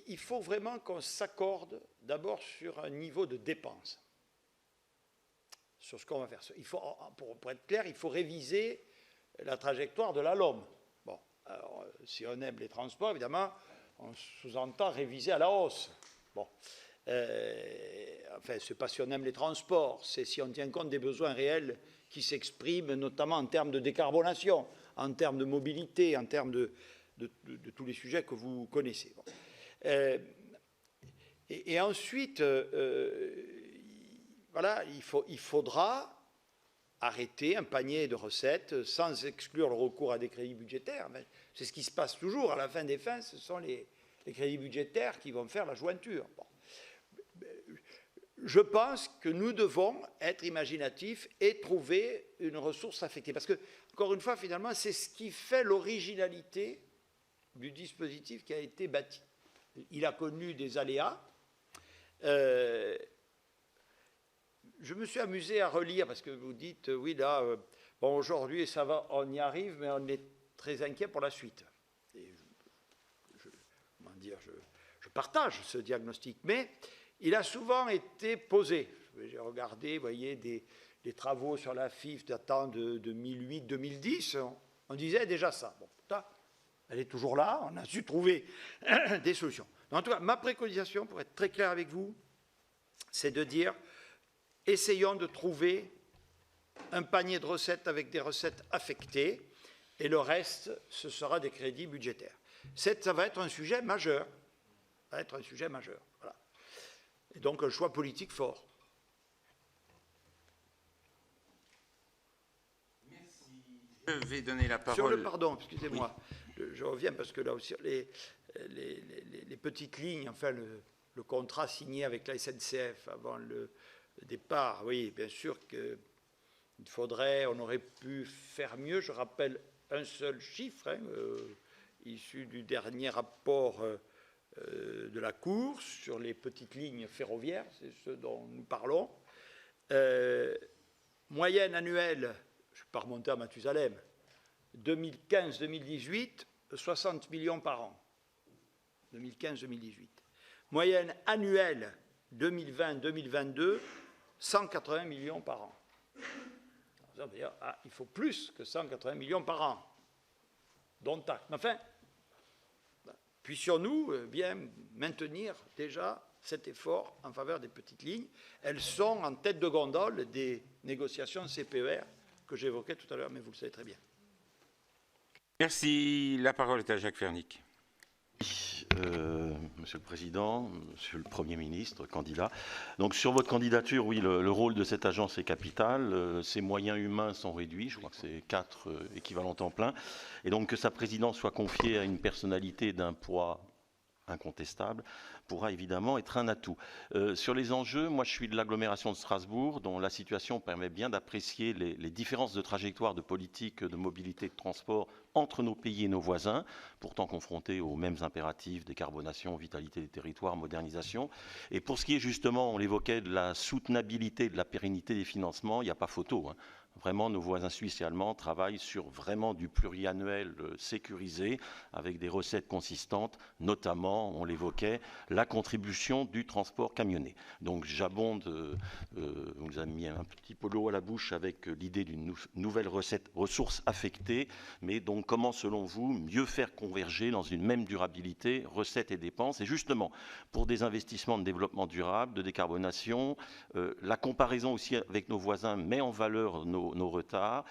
il faut vraiment qu'on s'accorde d'abord sur un niveau de dépense, sur ce qu'on va faire. Il faut, pour être clair, il faut réviser la trajectoire de la LOM. Bon, alors, si on aime les transports, évidemment, on sous-entend réviser à la hausse. Bon, enfin, ce n'est pas si on aime les transports, c'est si on tient compte des besoins réels qui s'expriment, notamment en termes de décarbonation, en termes de mobilité, en termes de tous les sujets que vous connaissez. Bon. Et ensuite, voilà, il faudra arrêter un panier de recettes sans exclure le recours à des crédits budgétaires. C'est ce qui se passe toujours. À la fin des fins, ce sont les crédits budgétaires qui vont faire la jointure. Bon. Je pense que nous devons être imaginatifs et trouver une ressource affectée. Parce que, encore une fois, finalement, c'est ce qui fait l'originalité du dispositif qui a été bâti. Il a connu des aléas, Je me suis amusé à relire, parce que vous dites, oui, là, bon, aujourd'hui, ça va, on y arrive, mais on est très inquiet pour la suite. Et comment dire, je partage ce diagnostic, mais il a souvent été posé. J'ai regardé, vous voyez, des travaux sur la FIF datant de 2008-2010, on disait déjà ça. Bon, putain, elle est toujours là, on a su trouver des solutions. En tout cas, ma préconisation, pour être très clair avec vous, c'est de dire, essayons de trouver un panier de recettes avec des recettes affectées, et le reste, ce sera des crédits budgétaires. Ça va être un sujet majeur. Ça va être un sujet majeur. Voilà. Et donc, un choix politique fort. Merci. Je vais donner la parole. Sur le pardon, excusez-moi, oui. Je reviens parce que là aussi, les petites lignes, enfin, le contrat signé avec la SNCF avant le départ, oui, bien sûr qu'il faudrait, on aurait pu faire mieux. Je rappelle un seul chiffre, hein, issu du dernier rapport de la Cour sur les petites lignes ferroviaires, c'est ce dont nous parlons. Moyenne annuelle, je ne vais pas remonter à Mathusalem, 2015-2018, 60 millions par an. 2015-2018. Moyenne annuelle 2020-2022, 180 millions par an. Alors, ça veut dire, il faut plus que 180 millions par an, dont acte. Mais enfin, puissions-nous bien maintenir déjà cet effort en faveur des petites lignes. Elles sont en tête de gondole des négociations CPER que j'évoquais tout à l'heure, mais vous le savez très bien. Merci. La parole est à Jacques Fernic. Monsieur le Président, Monsieur le Premier ministre, candidat. Donc sur votre candidature, oui, le rôle de cette agence est capital. Ses moyens humains sont réduits, je crois que c'est 4 équivalents temps plein. Et donc que sa présidence soit confiée à une personnalité d'un poids incontestable pourra évidemment être un atout. Sur les enjeux, moi je suis de l'agglomération de Strasbourg, dont la situation permet bien d'apprécier les différences de trajectoire de politique de mobilité et de transport entre nos pays et nos voisins, pourtant confrontés aux mêmes impératifs, décarbonation, vitalité des territoires, modernisation. Et pour ce qui est justement, on l'évoquait, de la soutenabilité, de la pérennité des financements, il n'y a pas photo, hein. Vraiment, nos voisins suisses et allemands travaillent sur vraiment du pluriannuel sécurisé, avec des recettes consistantes, notamment, on l'évoquait, la contribution du transport camionné. Donc j'abonde, on nous a mis un petit peu l'eau à la bouche avec l'idée d'une nouvelle recette ressources affectées, mais donc comment, selon vous, mieux faire converger dans une même durabilité, recettes et dépenses, et justement, pour des investissements de développement durable, de décarbonation, la comparaison aussi avec nos voisins met en valeur nos retards.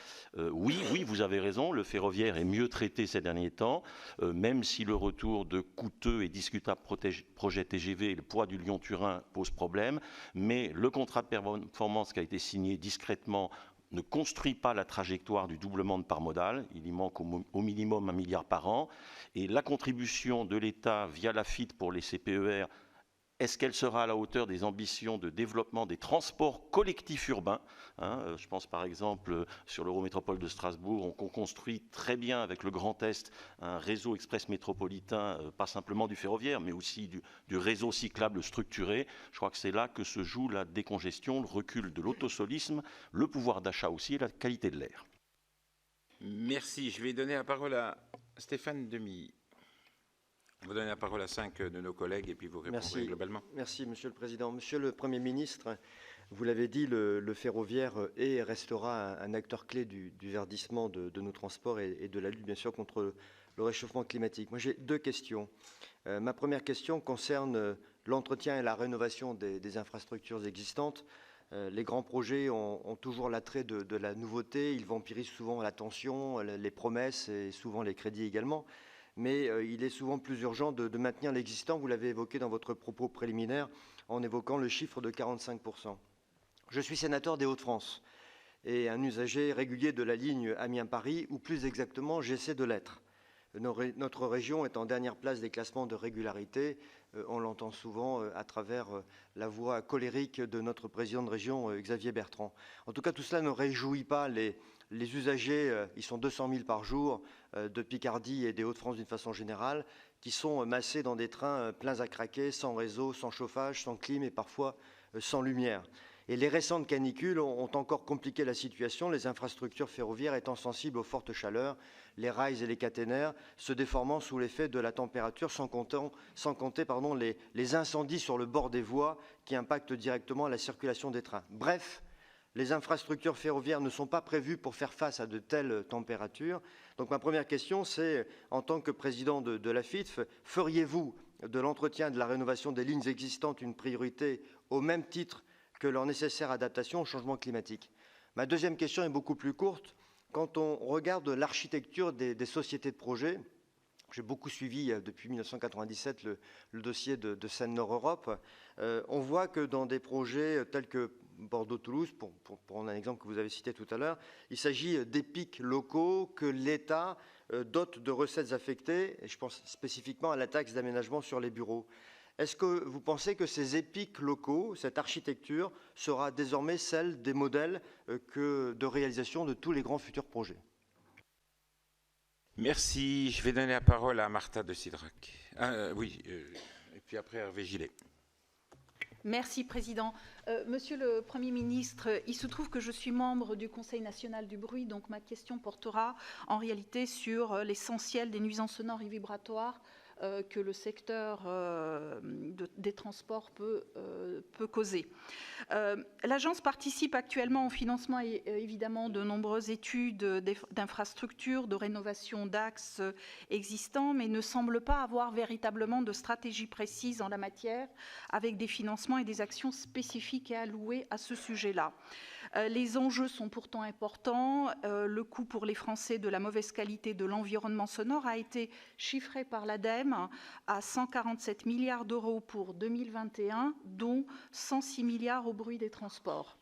Oui, vous avez raison, le ferroviaire est mieux traité ces derniers temps, même si le retour de coûteux et discutables projets TGV et le poids du Lyon-Turin pose problème, mais le contrat de performance qui a été signé discrètement ne construit pas la trajectoire du doublement de part modale. Il y manque au minimum 1 milliard par an. Et la contribution de l'État via la FIT pour les CPER, est-ce qu'elle sera à la hauteur des ambitions de développement des transports collectifs urbains, hein, je pense par exemple sur l'Eurométropole de Strasbourg, on construit très bien avec le Grand Est un réseau express métropolitain, pas simplement du ferroviaire, mais aussi du réseau cyclable structuré. Je crois que c'est là que se joue la décongestion, le recul de l'autosolisme, le pouvoir d'achat aussi et la qualité de l'air. Merci. Je vais donner la parole à Stéphane Demilly. On va donner la parole à 5 de nos collègues et puis vous répondrez globalement. Merci, Monsieur le Président. Monsieur le Premier ministre, vous l'avez dit, le ferroviaire est et restera un acteur clé du verdissement de nos transports et de la lutte, bien sûr, contre le réchauffement climatique. Moi, j'ai 2 questions. Ma première question concerne l'entretien et la rénovation des infrastructures existantes. Les grands projets ont toujours l'attrait de la nouveauté. Ils vampirisent souvent l'attention, les promesses et souvent les crédits également. Mais il est souvent plus urgent de maintenir l'existant. Vous l'avez évoqué dans votre propos préliminaire en évoquant le chiffre de 45%. Je suis sénateur des Hauts-de-France et un usager régulier de la ligne Amiens-Paris, ou plus exactement, j'essaie de l'être. Notre région est en dernière place des classements de régularité. On l'entend souvent à travers la voix colérique de notre président de région, Xavier Bertrand. En tout cas, tout cela ne réjouit pas les usagers, ils sont 200 000 par jour, de Picardie et des Hauts-de-France d'une façon générale, qui sont massés dans des trains pleins à craquer, sans réseau, sans chauffage, sans clim et parfois sans lumière. Et les récentes canicules ont encore compliqué la situation, les infrastructures ferroviaires étant sensibles aux fortes chaleurs, les rails et les caténaires se déformant sous l'effet de la température, sans compter les incendies sur le bord des voies qui impactent directement la circulation des trains. Bref, les infrastructures ferroviaires ne sont pas prévues pour faire face à de telles températures. Donc ma première question, c'est, en tant que président de la FITF, feriez-vous de l'entretien et de la rénovation des lignes existantes une priorité au même titre que leur nécessaire adaptation au changement climatique? Ma deuxième question est beaucoup plus courte. Quand on regarde l'architecture des sociétés de projet, j'ai beaucoup suivi depuis 1997 le dossier de Seine-Nord Europe, on voit que dans des projets tels que Bordeaux-Toulouse, pour prendre un exemple que vous avez cité tout à l'heure, il s'agit d'EPIC locaux que l'État dote de recettes affectées, et je pense spécifiquement à la taxe d'aménagement sur les bureaux. Est-ce que vous pensez que ces EPIC locaux, cette architecture, sera désormais celle des modèles de réalisation de tous les grands futurs projets? Merci. Je vais donner la parole à Martha de Cidrac. Et puis après Hervé Gillet. Merci, Président. Monsieur le Premier ministre, il se trouve que je suis membre du Conseil national du bruit, donc ma question portera en réalité sur l'essentiel des nuisances sonores et vibratoires que le secteur des transports peut causer. L'agence participe actuellement au financement évidemment de nombreuses études d'infrastructures, de rénovation d'axes existants, mais ne semble pas avoir véritablement de stratégie précise en la matière, avec des financements et des actions spécifiques à allouer à ce sujet-là. Les enjeux sont pourtant importants. Le coût pour les Français de la mauvaise qualité de l'environnement sonore a été chiffré par l'ADEME à 147 milliards d'euros pour 2021, dont 106 milliards au bruit des transports.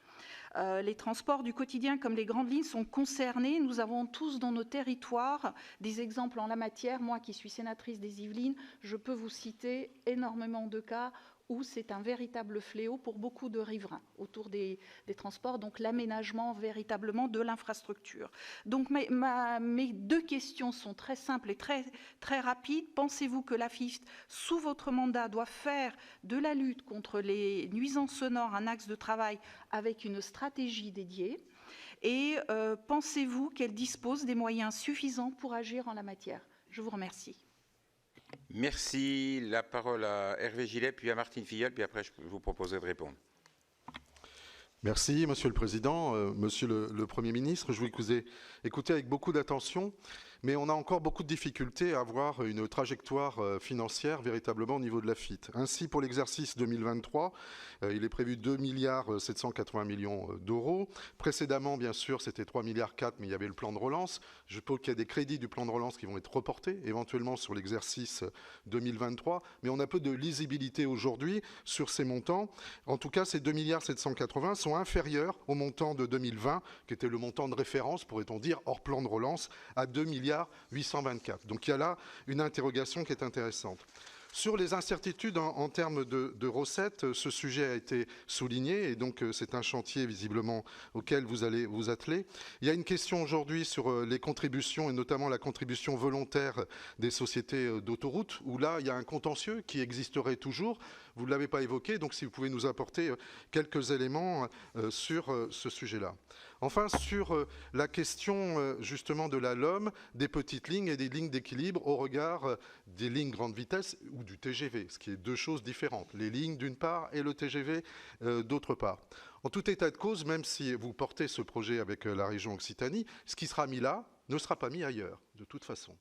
Les transports du quotidien comme les grandes lignes sont concernés. Nous avons tous dans nos territoires des exemples en la matière. Moi qui suis sénatrice des Yvelines, je peux vous citer énormément de cas où c'est un véritable fléau pour beaucoup de riverains autour des transports, donc l'aménagement véritablement de l'infrastructure. Donc mes deux questions sont très simples et très rapides. Pensez-vous que la FITF, sous votre mandat, doit faire de la lutte contre les nuisances sonores un axe de travail avec une stratégie dédiée? Et pensez-vous qu'elle dispose des moyens suffisants pour agir en la matière? Je vous remercie. Merci. La parole à Hervé Gillet, puis à Martine Filleul, puis après je vous proposerai de répondre. Merci, Monsieur le Président. Monsieur le Premier ministre, je vous ai écouté avec beaucoup d'attention, mais on a encore beaucoup de difficultés à avoir une trajectoire financière véritablement au niveau de la FIT. Ainsi, pour l'exercice 2023, il est prévu 2,780 milliards d'euros. Précédemment, bien sûr, c'était 3,4 milliards, mais il y avait le plan de relance. Je pense qu'il y a des crédits du plan de relance qui vont être reportés, éventuellement sur l'exercice 2023, mais on a peu de lisibilité aujourd'hui sur ces montants. En tout cas, ces 2,780 milliards sont inférieurs au montant de 2020, qui était le montant de référence, pourrait-on dire, hors plan de relance, à 2,824 milliards. Donc il y a là une interrogation qui est intéressante. Sur les incertitudes en termes de recettes, ce sujet a été souligné et donc c'est un chantier visiblement auquel vous allez vous atteler. Il y a une question aujourd'hui sur les contributions et notamment la contribution volontaire des sociétés d'autoroutes où là il y a un contentieux qui existerait toujours. Vous ne l'avez pas évoqué, donc si vous pouvez nous apporter quelques éléments sur ce sujet-là. Enfin, sur la question justement de la LOM, des petites lignes et des lignes d'équilibre au regard des lignes grande vitesse ou du TGV, ce qui est deux choses différentes. Les lignes d'une part et le TGV d'autre part. En tout état de cause, même si vous portez ce projet avec la région Occitanie, ce qui sera mis là ne sera pas mis ailleurs, de toute façon.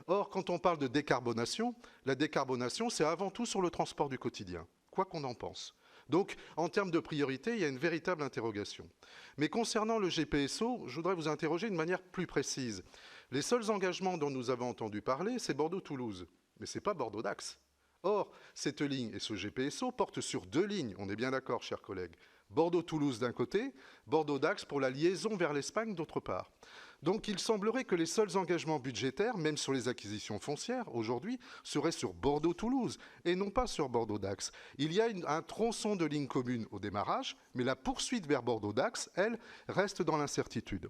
Or, quand on parle de décarbonation, la décarbonation, c'est avant tout sur le transport du quotidien, quoi qu'on en pense. Donc, en termes de priorité, il y a une véritable interrogation. Mais concernant le GPSO, je voudrais vous interroger de manière plus précise. Les seuls engagements dont nous avons entendu parler, c'est Bordeaux-Toulouse, mais ce n'est pas Bordeaux-Dax. Or, cette ligne et ce GPSO portent sur deux lignes, on est bien d'accord, chers collègues. Bordeaux-Toulouse d'un côté, Bordeaux-Dax pour la liaison vers l'Espagne d'autre part. Donc il semblerait que les seuls engagements budgétaires, même sur les acquisitions foncières, aujourd'hui, seraient sur Bordeaux-Toulouse et non pas sur Bordeaux-Dax. Il y a un tronçon de ligne commune au démarrage, mais la poursuite vers Bordeaux-Dax, elle, reste dans l'incertitude.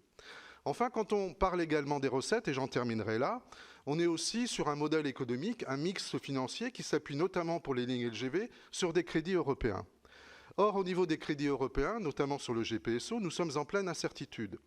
Enfin, quand on parle également des recettes, et j'en terminerai là, on est aussi sur un modèle économique, un mix financier qui s'appuie notamment pour les lignes LGV sur des crédits européens. Or, au niveau des crédits européens, notamment sur le GPSO, nous sommes en pleine incertitude.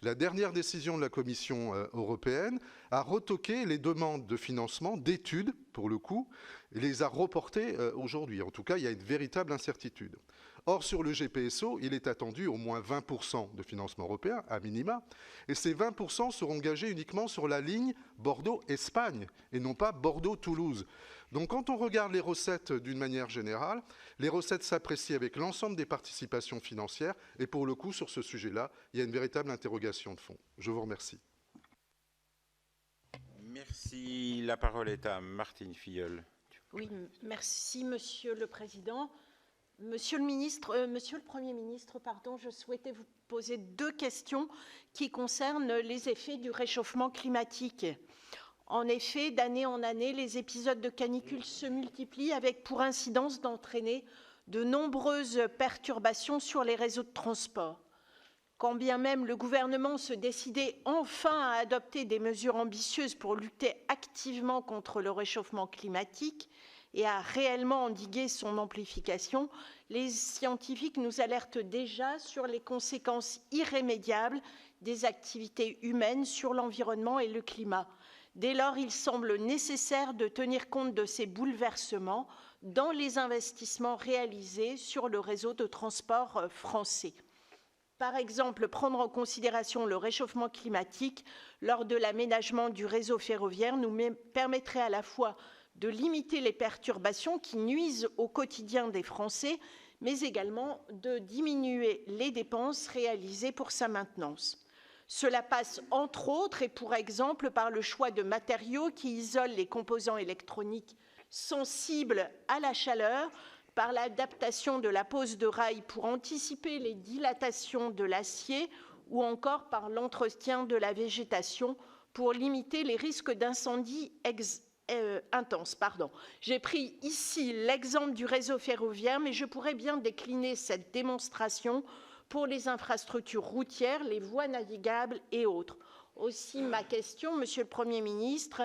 La dernière décision de la Commission européenne a retoqué les demandes de financement, d'études pour le coup, et les a reportées aujourd'hui. En tout cas, il y a une véritable incertitude. Or, sur le GPSO, il est attendu au moins 20% de financement européen, à minima, et ces 20% seront engagés uniquement sur la ligne Bordeaux-Espagne, et non pas Bordeaux-Toulouse. Donc, quand on regarde les recettes d'une manière générale, les recettes s'apprécient avec l'ensemble des participations financières, et pour le coup, sur ce sujet-là, il y a une véritable interrogation de fond. Je vous remercie. Merci. La parole est à Martine Filleul. Oui, merci, Monsieur le Président. Monsieur le Premier ministre, pardon, je souhaitais vous poser 2 questions qui concernent les effets du réchauffement climatique. En effet, d'année en année, les épisodes de canicule se multiplient avec pour incidence d'entraîner de nombreuses perturbations sur les réseaux de transport. Quand bien même le gouvernement se décidait enfin à adopter des mesures ambitieuses pour lutter activement contre le réchauffement climatique et à réellement endiguer son amplification, les scientifiques nous alertent déjà sur les conséquences irrémédiables des activités humaines sur l'environnement et le climat. Dès lors, il semble nécessaire de tenir compte de ces bouleversements dans les investissements réalisés sur le réseau de transport français. Par exemple, prendre en considération le réchauffement climatique lors de l'aménagement du réseau ferroviaire nous permettrait à la fois de limiter les perturbations qui nuisent au quotidien des Français, mais également de diminuer les dépenses réalisées pour sa maintenance. Cela passe entre autres et pour exemple par le choix de matériaux qui isolent les composants électroniques sensibles à la chaleur, par l'adaptation de la pose de rails pour anticiper les dilatations de l'acier ou encore par l'entretien de la végétation pour limiter les risques d'incendie intenses. J'ai pris ici l'exemple du réseau ferroviaire, mais je pourrais bien décliner cette démonstration pour les infrastructures routières, les voies navigables et autres. Aussi, ma question, Monsieur le Premier ministre,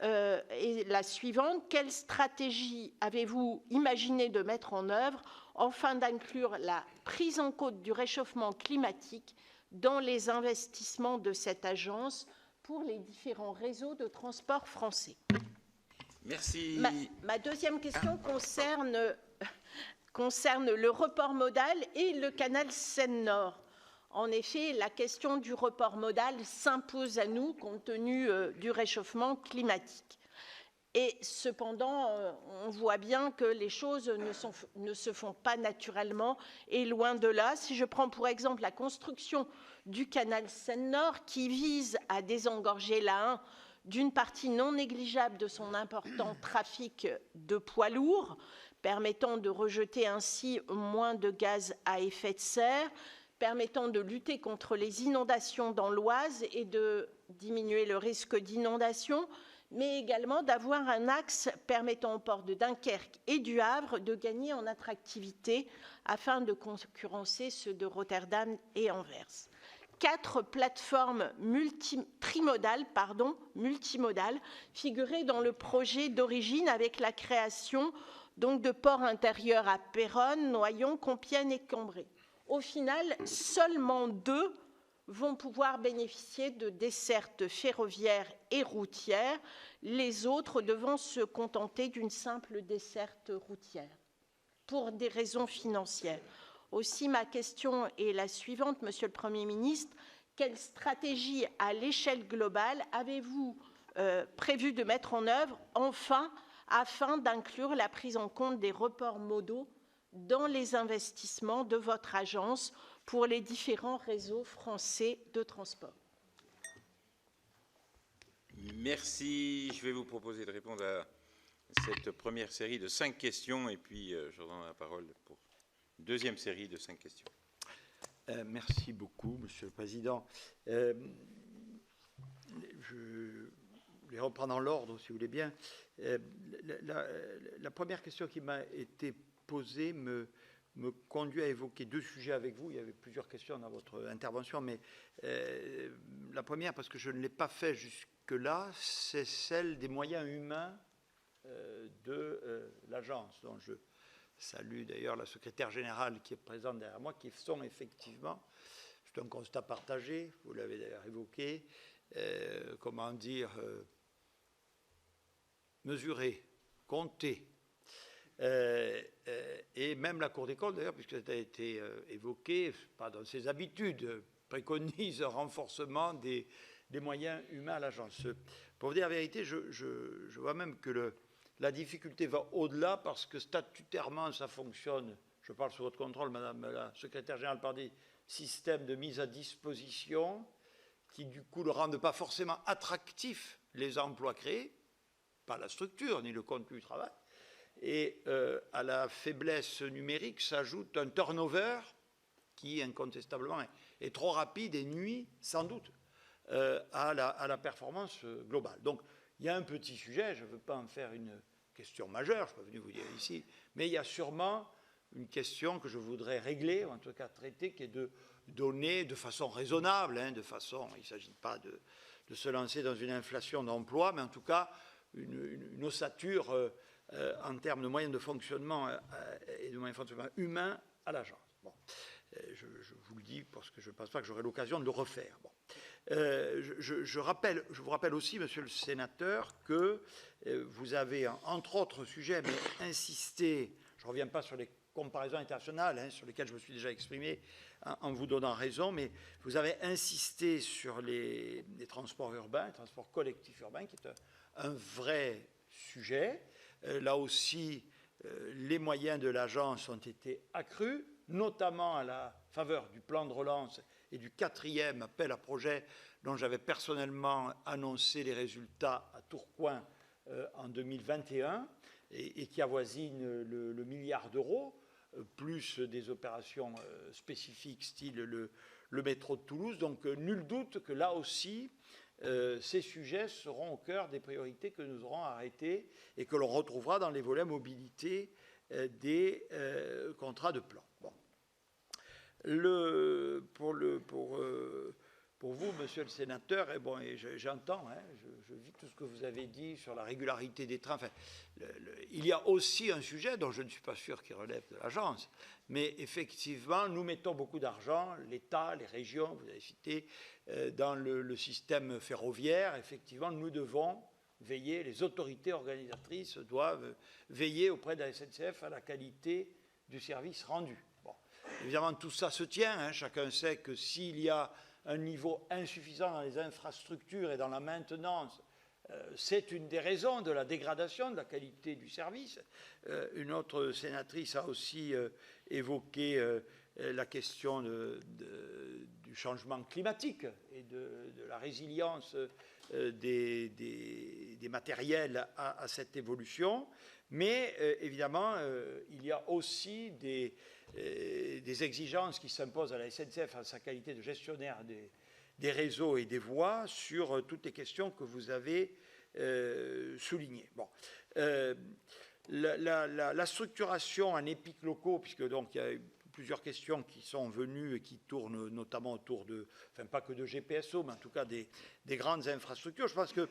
est la suivante. Quelle stratégie avez-vous imaginé de mettre en œuvre afin d'inclure la prise en compte du réchauffement climatique dans les investissements de cette agence pour les différents réseaux de transport français? Merci. Ma deuxième question concerne le report modal et le canal Seine-Nord. En effet, la question du report modal s'impose à nous compte tenu du réchauffement climatique. Et cependant, on voit bien que les choses ne se font pas naturellement et loin de là. Si je prends pour exemple la construction du canal Seine-Nord qui vise à désengorger l'Ain d'une partie non négligeable de son important trafic de poids lourds, permettant de rejeter ainsi moins de gaz à effet de serre, permettant de lutter contre les inondations dans l'Oise et de diminuer le risque d'inondation, mais également d'avoir un axe permettant aux ports de Dunkerque et du Havre de gagner en attractivité afin de concurrencer ceux de Rotterdam et Anvers. 4 plateformes multimodales figuraient dans le projet d'origine avec la création donc, de ports intérieurs à Péronne, Noyon, Compiègne et Cambrai. Au final, seulement 2 vont pouvoir bénéficier de dessertes ferroviaires et routières, les autres devant se contenter d'une simple desserte routière, pour des raisons financières. Aussi, ma question est la suivante, Monsieur le Premier ministre. Quelle stratégie à l'échelle globale avez-vous prévu de mettre en œuvre, enfin, afin d'inclure la prise en compte des reports modaux dans les investissements de votre agence pour les différents réseaux français de transport? Merci. Je vais vous proposer de répondre à cette première série de 5 questions et puis je redonne la parole pour une deuxième série de 5 questions. Merci beaucoup, Monsieur le Président. Je vais reprendre dans l'ordre, si vous voulez bien. La première question qui m'a été posée me me conduit à évoquer deux sujets avec vous. Il y avait plusieurs questions dans votre intervention, mais la première, parce que je ne l'ai pas fait jusque-là, c'est celle des moyens humains de l'agence, dont je salue d'ailleurs la secrétaire générale qui est présente derrière moi, qui sont effectivement, c'est un constat partagé, vous l'avez d'ailleurs évoqué, comment dire, mesurer, compter. Et même la Cour des comptes, d'ailleurs, puisque ça a été évoqué, pas dans ses habitudes, préconise un renforcement des moyens humains à l'agence. Pour vous dire la vérité, je vois même que la difficulté va au-delà, parce que statutairement, ça fonctionne, je parle sous votre contrôle, Madame la secrétaire générale, par des systèmes de mise à disposition qui, du coup, ne rendent pas forcément attractifs les emplois créés, pas la structure ni le contenu du travail. Et à la faiblesse numérique s'ajoute un turnover qui, incontestablement, est trop rapide et nuit, sans doute, à la performance globale. Donc, il y a un petit sujet, je ne veux pas en faire une question majeure, je ne suis pas venu vous dire ici, mais il y a sûrement une question que je voudrais régler, ou en tout cas traiter, qui est de donner de façon raisonnable, il ne s'agit pas de se lancer dans une inflation d'emploi, mais en tout cas une ossature en termes de moyens de fonctionnement et de moyens de fonctionnement humains à l'agence. Bon. Je vous le dis parce que je ne pense pas que j'aurai l'occasion de le refaire. Bon. Je vous rappelle aussi, monsieur le sénateur, que vous avez, entre autres sujets, mais insisté, je ne reviens pas sur les comparaisons internationales, sur lesquelles je me suis déjà exprimé en vous donnant raison, mais vous avez insisté sur les transports urbains, les transports collectifs urbains, qui est un vrai sujet. Là aussi, les moyens de l'agence ont été accrus, notamment à la faveur du plan de relance et du 4e appel à projet dont j'avais personnellement annoncé les résultats à Tourcoing en 2021 et qui avoisine le milliard d'euros, plus des opérations spécifiques style le métro de Toulouse. Donc nul doute que là aussi, ces sujets seront au cœur des priorités que nous aurons arrêtées et que l'on retrouvera dans les volets mobilité des contrats de plan. Bon. Pour vous, monsieur le sénateur, et j'entends, je vis tout ce que vous avez dit sur la régularité des trains. Enfin, il y a aussi un sujet dont je ne suis pas sûr qu'il relève de l'agence, mais effectivement, nous mettons beaucoup d'argent, l'État, les régions, vous avez cité, dans le système ferroviaire. Effectivement, nous devons veiller, les autorités organisatrices doivent veiller auprès de la SNCF à la qualité du service rendu. Bon. Évidemment, tout ça se tient. Chacun sait que s'il y a un niveau insuffisant dans les infrastructures et dans la maintenance, c'est une des raisons de la dégradation de la qualité du service. Une autre sénatrice a aussi évoqué la question du changement climatique et de la résilience des matériels à cette évolution. Mais évidemment, il y a aussi des exigences qui s'imposent à la SNCF en sa qualité de gestionnaire des réseaux et des voies sur toutes les questions que vous avez soulignées. Bon. La structuration en épiques locaux, puisque donc il y a plusieurs questions qui sont venues et qui tournent notamment autour de, enfin pas que de GPSO, mais en tout cas des grandes infrastructures. Je pense que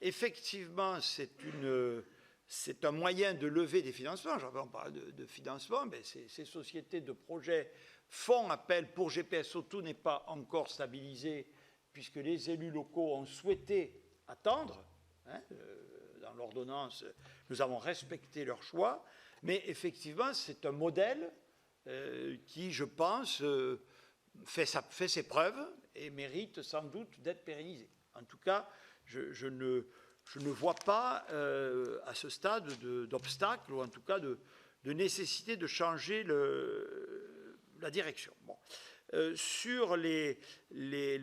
effectivement c'est un moyen de lever des financements. On parle de financement, mais ces sociétés de projets font appel pour GPSO. Tout n'est pas encore stabilisé, puisque les élus locaux ont souhaité attendre. Dans l'ordonnance, nous avons respecté leur choix. Mais effectivement, c'est un modèle qui, je pense, fait ses preuves et mérite sans doute d'être pérennisé. En tout cas, je ne vois pas à ce stade d'obstacle, ou en tout cas de nécessité de changer la direction. Bon. Sur le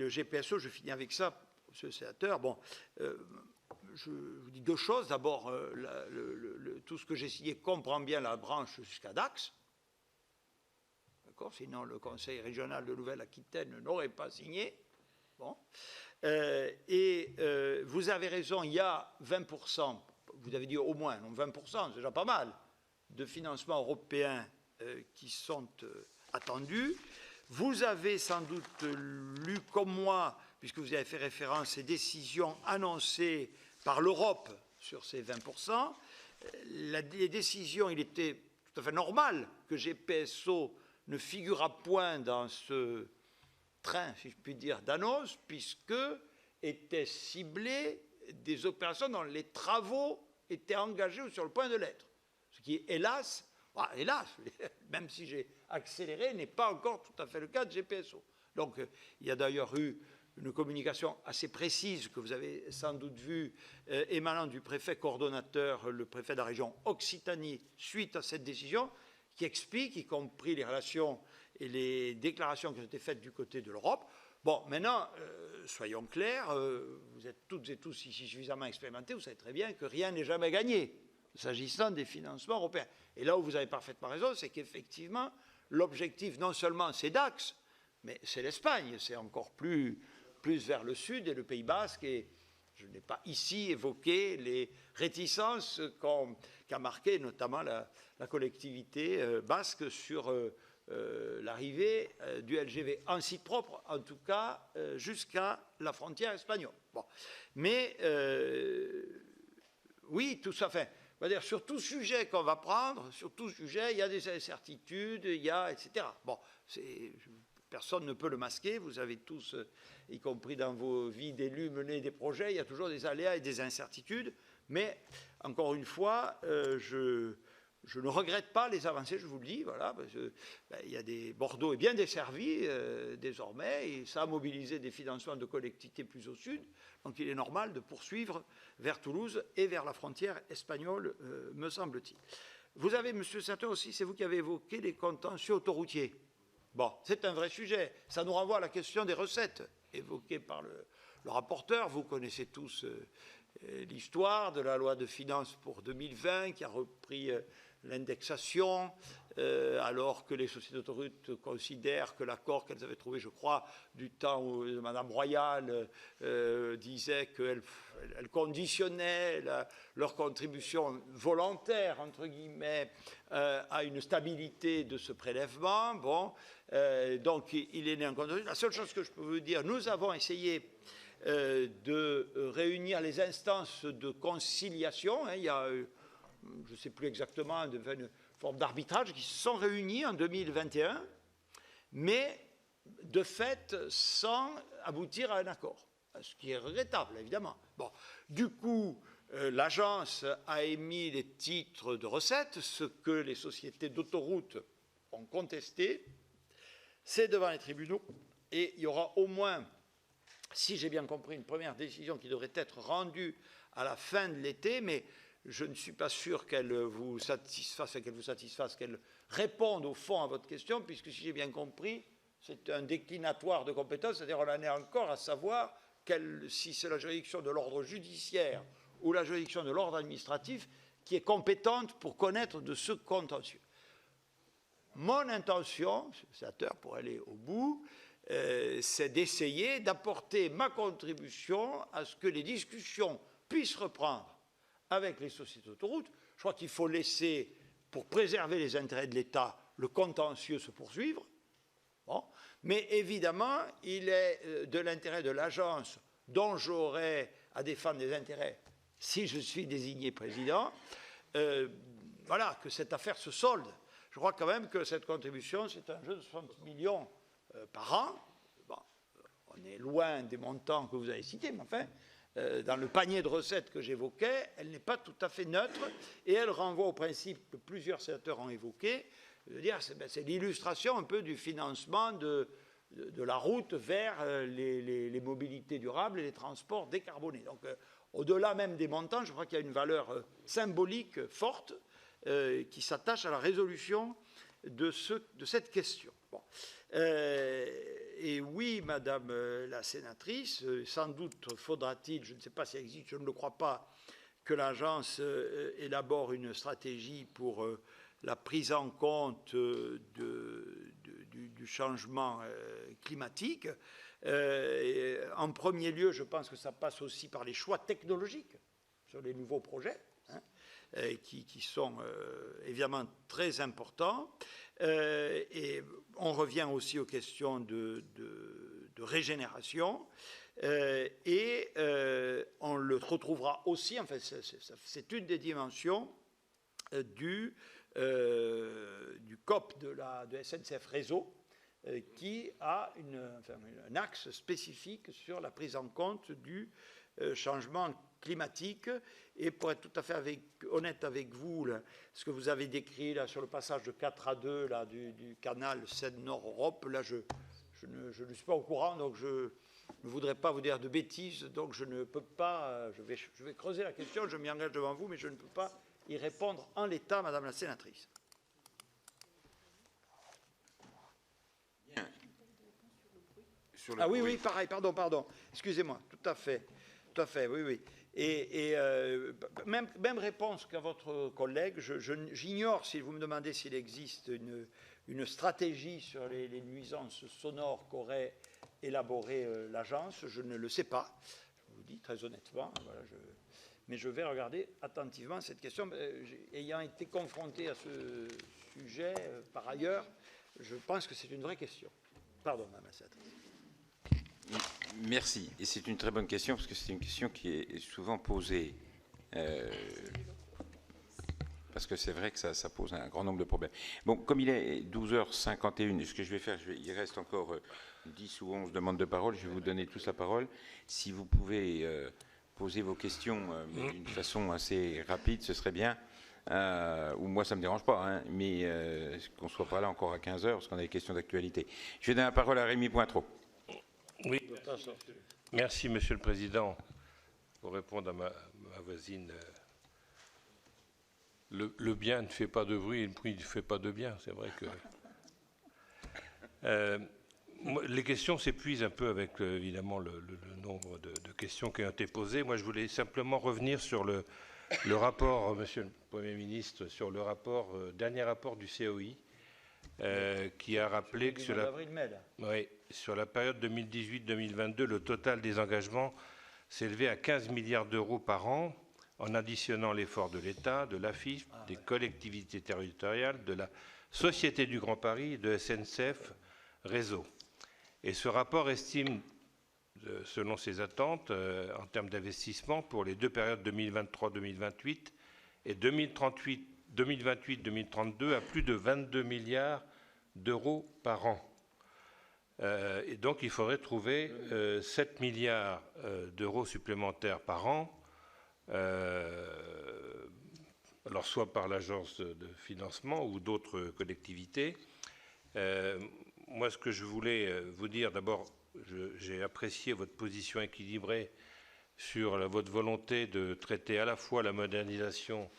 GPSO, je finis avec ça, monsieur le sénateur. Bon, je vous dis deux choses. D'abord, tout ce que j'ai signé comprend bien la branche jusqu'à Dax. D'accord ? Sinon, le Conseil régional de Nouvelle-Aquitaine n'aurait pas signé. Bon. Vous avez raison, il y a 20%, vous avez dit au moins, non, 20%, c'est déjà pas mal, de financement européen qui sont attendus. Vous avez sans doute lu comme moi, puisque vous avez fait référence, aux décisions annoncées par l'Europe sur ces 20%. Les décisions, il était tout à fait normal que GPSO ne figure à point dans ce train, si je puis dire, d'annonce, puisque étaient ciblées des opérations dont les travaux étaient engagés ou sur le point de l'être. Ce qui, hélas, même si j'ai accéléré, n'est pas encore tout à fait le cas de GPSO. Donc, il y a d'ailleurs eu une communication assez précise que vous avez sans doute vue, émanant du préfet coordonnateur, le préfet de la région Occitanie, suite à cette décision, qui explique, y compris les relations et les déclarations qui ont été faites du côté de l'Europe. Bon, maintenant, soyons clairs, vous êtes toutes et tous ici suffisamment expérimentés, vous savez très bien que rien n'est jamais gagné, s'agissant des financements européens. Et là où vous avez parfaitement raison, c'est qu'effectivement, l'objectif, non seulement c'est Dax, mais c'est l'Espagne, c'est encore plus vers le sud et le Pays Basque. Et je n'ai pas ici évoqué les réticences qu'a marqué notamment la collectivité basque sur l'arrivée du LGV en site propre, en tout cas jusqu'à la frontière espagnole. Bon. Mais oui, tout ça fait. On va dire, sur tout sujet qu'on va prendre, sur tout sujet, il y a des incertitudes, il y a, etc. Bon, personne ne peut le masquer, vous avez tous, y compris dans vos vies d'élus, mené des projets, il y a toujours des aléas et des incertitudes, mais, encore une fois, je ne regrette pas les avancées, je vous le dis, voilà, parce que, il y a Bordeaux est bien desservi désormais, et ça a mobilisé des financements de collectivités plus au sud, donc il est normal de poursuivre vers Toulouse et vers la frontière espagnole, me semble-t-il. Vous avez, monsieur le sénateur, aussi, c'est vous qui avez évoqué les contentieux autoroutiers. Bon, c'est un vrai sujet. Ça nous renvoie à la question des recettes évoquée par le rapporteur. Vous connaissez tous l'histoire de la loi de finances pour 2020 qui a repris l'indexation, alors que les sociétés d'autoroutes considèrent que l'accord qu'elles avaient trouvé, je crois, du temps où Mme Royal disait qu'elle conditionnait leur contribution volontaire, entre guillemets, à une stabilité de ce prélèvement. Bon, donc il est né en contentieux. La seule chose que je peux vous dire, nous avons essayé de réunir les instances de conciliation. Hein, il y a, je ne sais plus exactement, une forme d'arbitrage qui se sont réunis en 2021, mais de fait sans aboutir à un accord, ce qui est regrettable, évidemment. Bon, du coup, l'agence a émis les titres de recettes, ce que les sociétés d'autoroutes ont contesté. C'est devant les tribunaux, et il y aura au moins, si j'ai bien compris, une première décision qui devrait être rendue à la fin de l'été, mais je ne suis pas sûr qu'elle vous satisfasse, qu'elle réponde au fond à votre question, puisque si j'ai bien compris, c'est un déclinatoire de compétences, c'est-à-dire on en est encore à savoir si c'est la juridiction de l'ordre judiciaire ou la juridiction de l'ordre administratif qui est compétente pour connaître de ce contentieux. Mon intention, monsieur le sénateur, pour aller au bout, c'est d'essayer d'apporter ma contribution à ce que les discussions puissent reprendre avec les sociétés d'autoroutes. Je crois qu'il faut laisser, pour préserver les intérêts de l'État, le contentieux se poursuivre. Bon. Mais évidemment, il est de l'intérêt de l'agence dont j'aurai à défendre les intérêts si je suis désigné président, voilà, que cette affaire se solde. Je crois quand même que cette contribution, c'est un jeu de 60 millions par an. Bon, on est loin des montants que vous avez cités, mais enfin, dans le panier de recettes que j'évoquais, elle n'est pas tout à fait neutre et elle renvoie au principe que plusieurs sénateurs ont évoqué. Je veux dire, c'est l'illustration un peu du financement de la route vers les mobilités durables et les transports décarbonés. Donc, au-delà même des montants, je crois qu'il y a une valeur symbolique forte qui s'attache à la résolution de cette question. Bon. Et oui, Madame la sénatrice, sans doute faudra-t-il, je ne sais pas si ça existe, je ne le crois pas, que l'agence élabore une stratégie pour la prise en compte du changement climatique. En premier lieu, je pense que ça passe aussi par les choix technologiques sur les nouveaux projets. Hein. qui sont évidemment très importants. Et on revient aussi aux questions de régénération. Et on le retrouvera aussi, enfin, c'est une des dimensions du COP de SNCF Réseau, qui a un axe spécifique sur la prise en compte du changement climatique. Et pour être tout à fait honnête avec vous, là, ce que vous avez décrit là, sur le passage de 4 à 2 là, du canal Seine-Nord-Europe, là je ne suis pas au courant, donc je ne voudrais pas vous dire de bêtises, donc je ne peux pas, je vais creuser la question, je m'y engage devant vous, mais je ne peux pas y répondre en l'état, Madame la sénatrice. Ah oui, oui, pareil, pardon, excusez-moi, tout à fait, oui. Et même réponse qu'à votre collègue, j'ignore, si vous me demandez s'il existe une stratégie sur les nuisances sonores qu'aurait élaboré l'agence, je ne le sais pas, je vous dis très honnêtement, voilà, mais je vais regarder attentivement cette question. Ayant été confronté à ce sujet par ailleurs, je pense que c'est une vraie question. Pardon, Madame la sénatrice. Merci. Et c'est une très bonne question, parce que c'est une question qui est souvent posée. Parce que c'est vrai que ça pose un grand nombre de problèmes. Bon, comme il est 12h51, ce que je vais faire, il reste encore 10 ou 11 demandes de parole. Je vais vous donner tous la parole. Si vous pouvez poser vos questions mais d'une façon assez rapide, ce serait bien. Ou moi, ça ne me dérange pas, hein, mais qu'on ne soit pas là encore à 15h, parce qu'on a des questions d'actualité. Je vais donner la parole à Rémi Pointreau. Oui, merci Monsieur le Président. Pour répondre à ma voisine, le bien ne fait pas de bruit et le bruit ne fait pas de bien. C'est vrai que les questions s'épuisent un peu avec évidemment le nombre de questions qui ont été posées. Moi, je voulais simplement revenir sur le rapport, Monsieur le Premier ministre, sur le dernier rapport du COI. Qui a rappelé que sur la période 2018-2022, le total des engagements s'élevait à 15 milliards d'euros par an, en additionnant l'effort de l'État, de l'AFIP, des collectivités territoriales, de la Société du Grand Paris et de SNCF Réseau. Et ce rapport estime, selon ses attentes, en termes d'investissement pour les deux périodes 2023-2028 et 2028-2032 à plus de 22 milliards d'euros par an. Et donc, il faudrait trouver 7 milliards d'euros supplémentaires par an, alors soit par l'agence de financement ou d'autres collectivités. Moi, ce que je voulais vous dire, d'abord, j'ai apprécié votre position équilibrée sur votre volonté de traiter à la fois la modernisation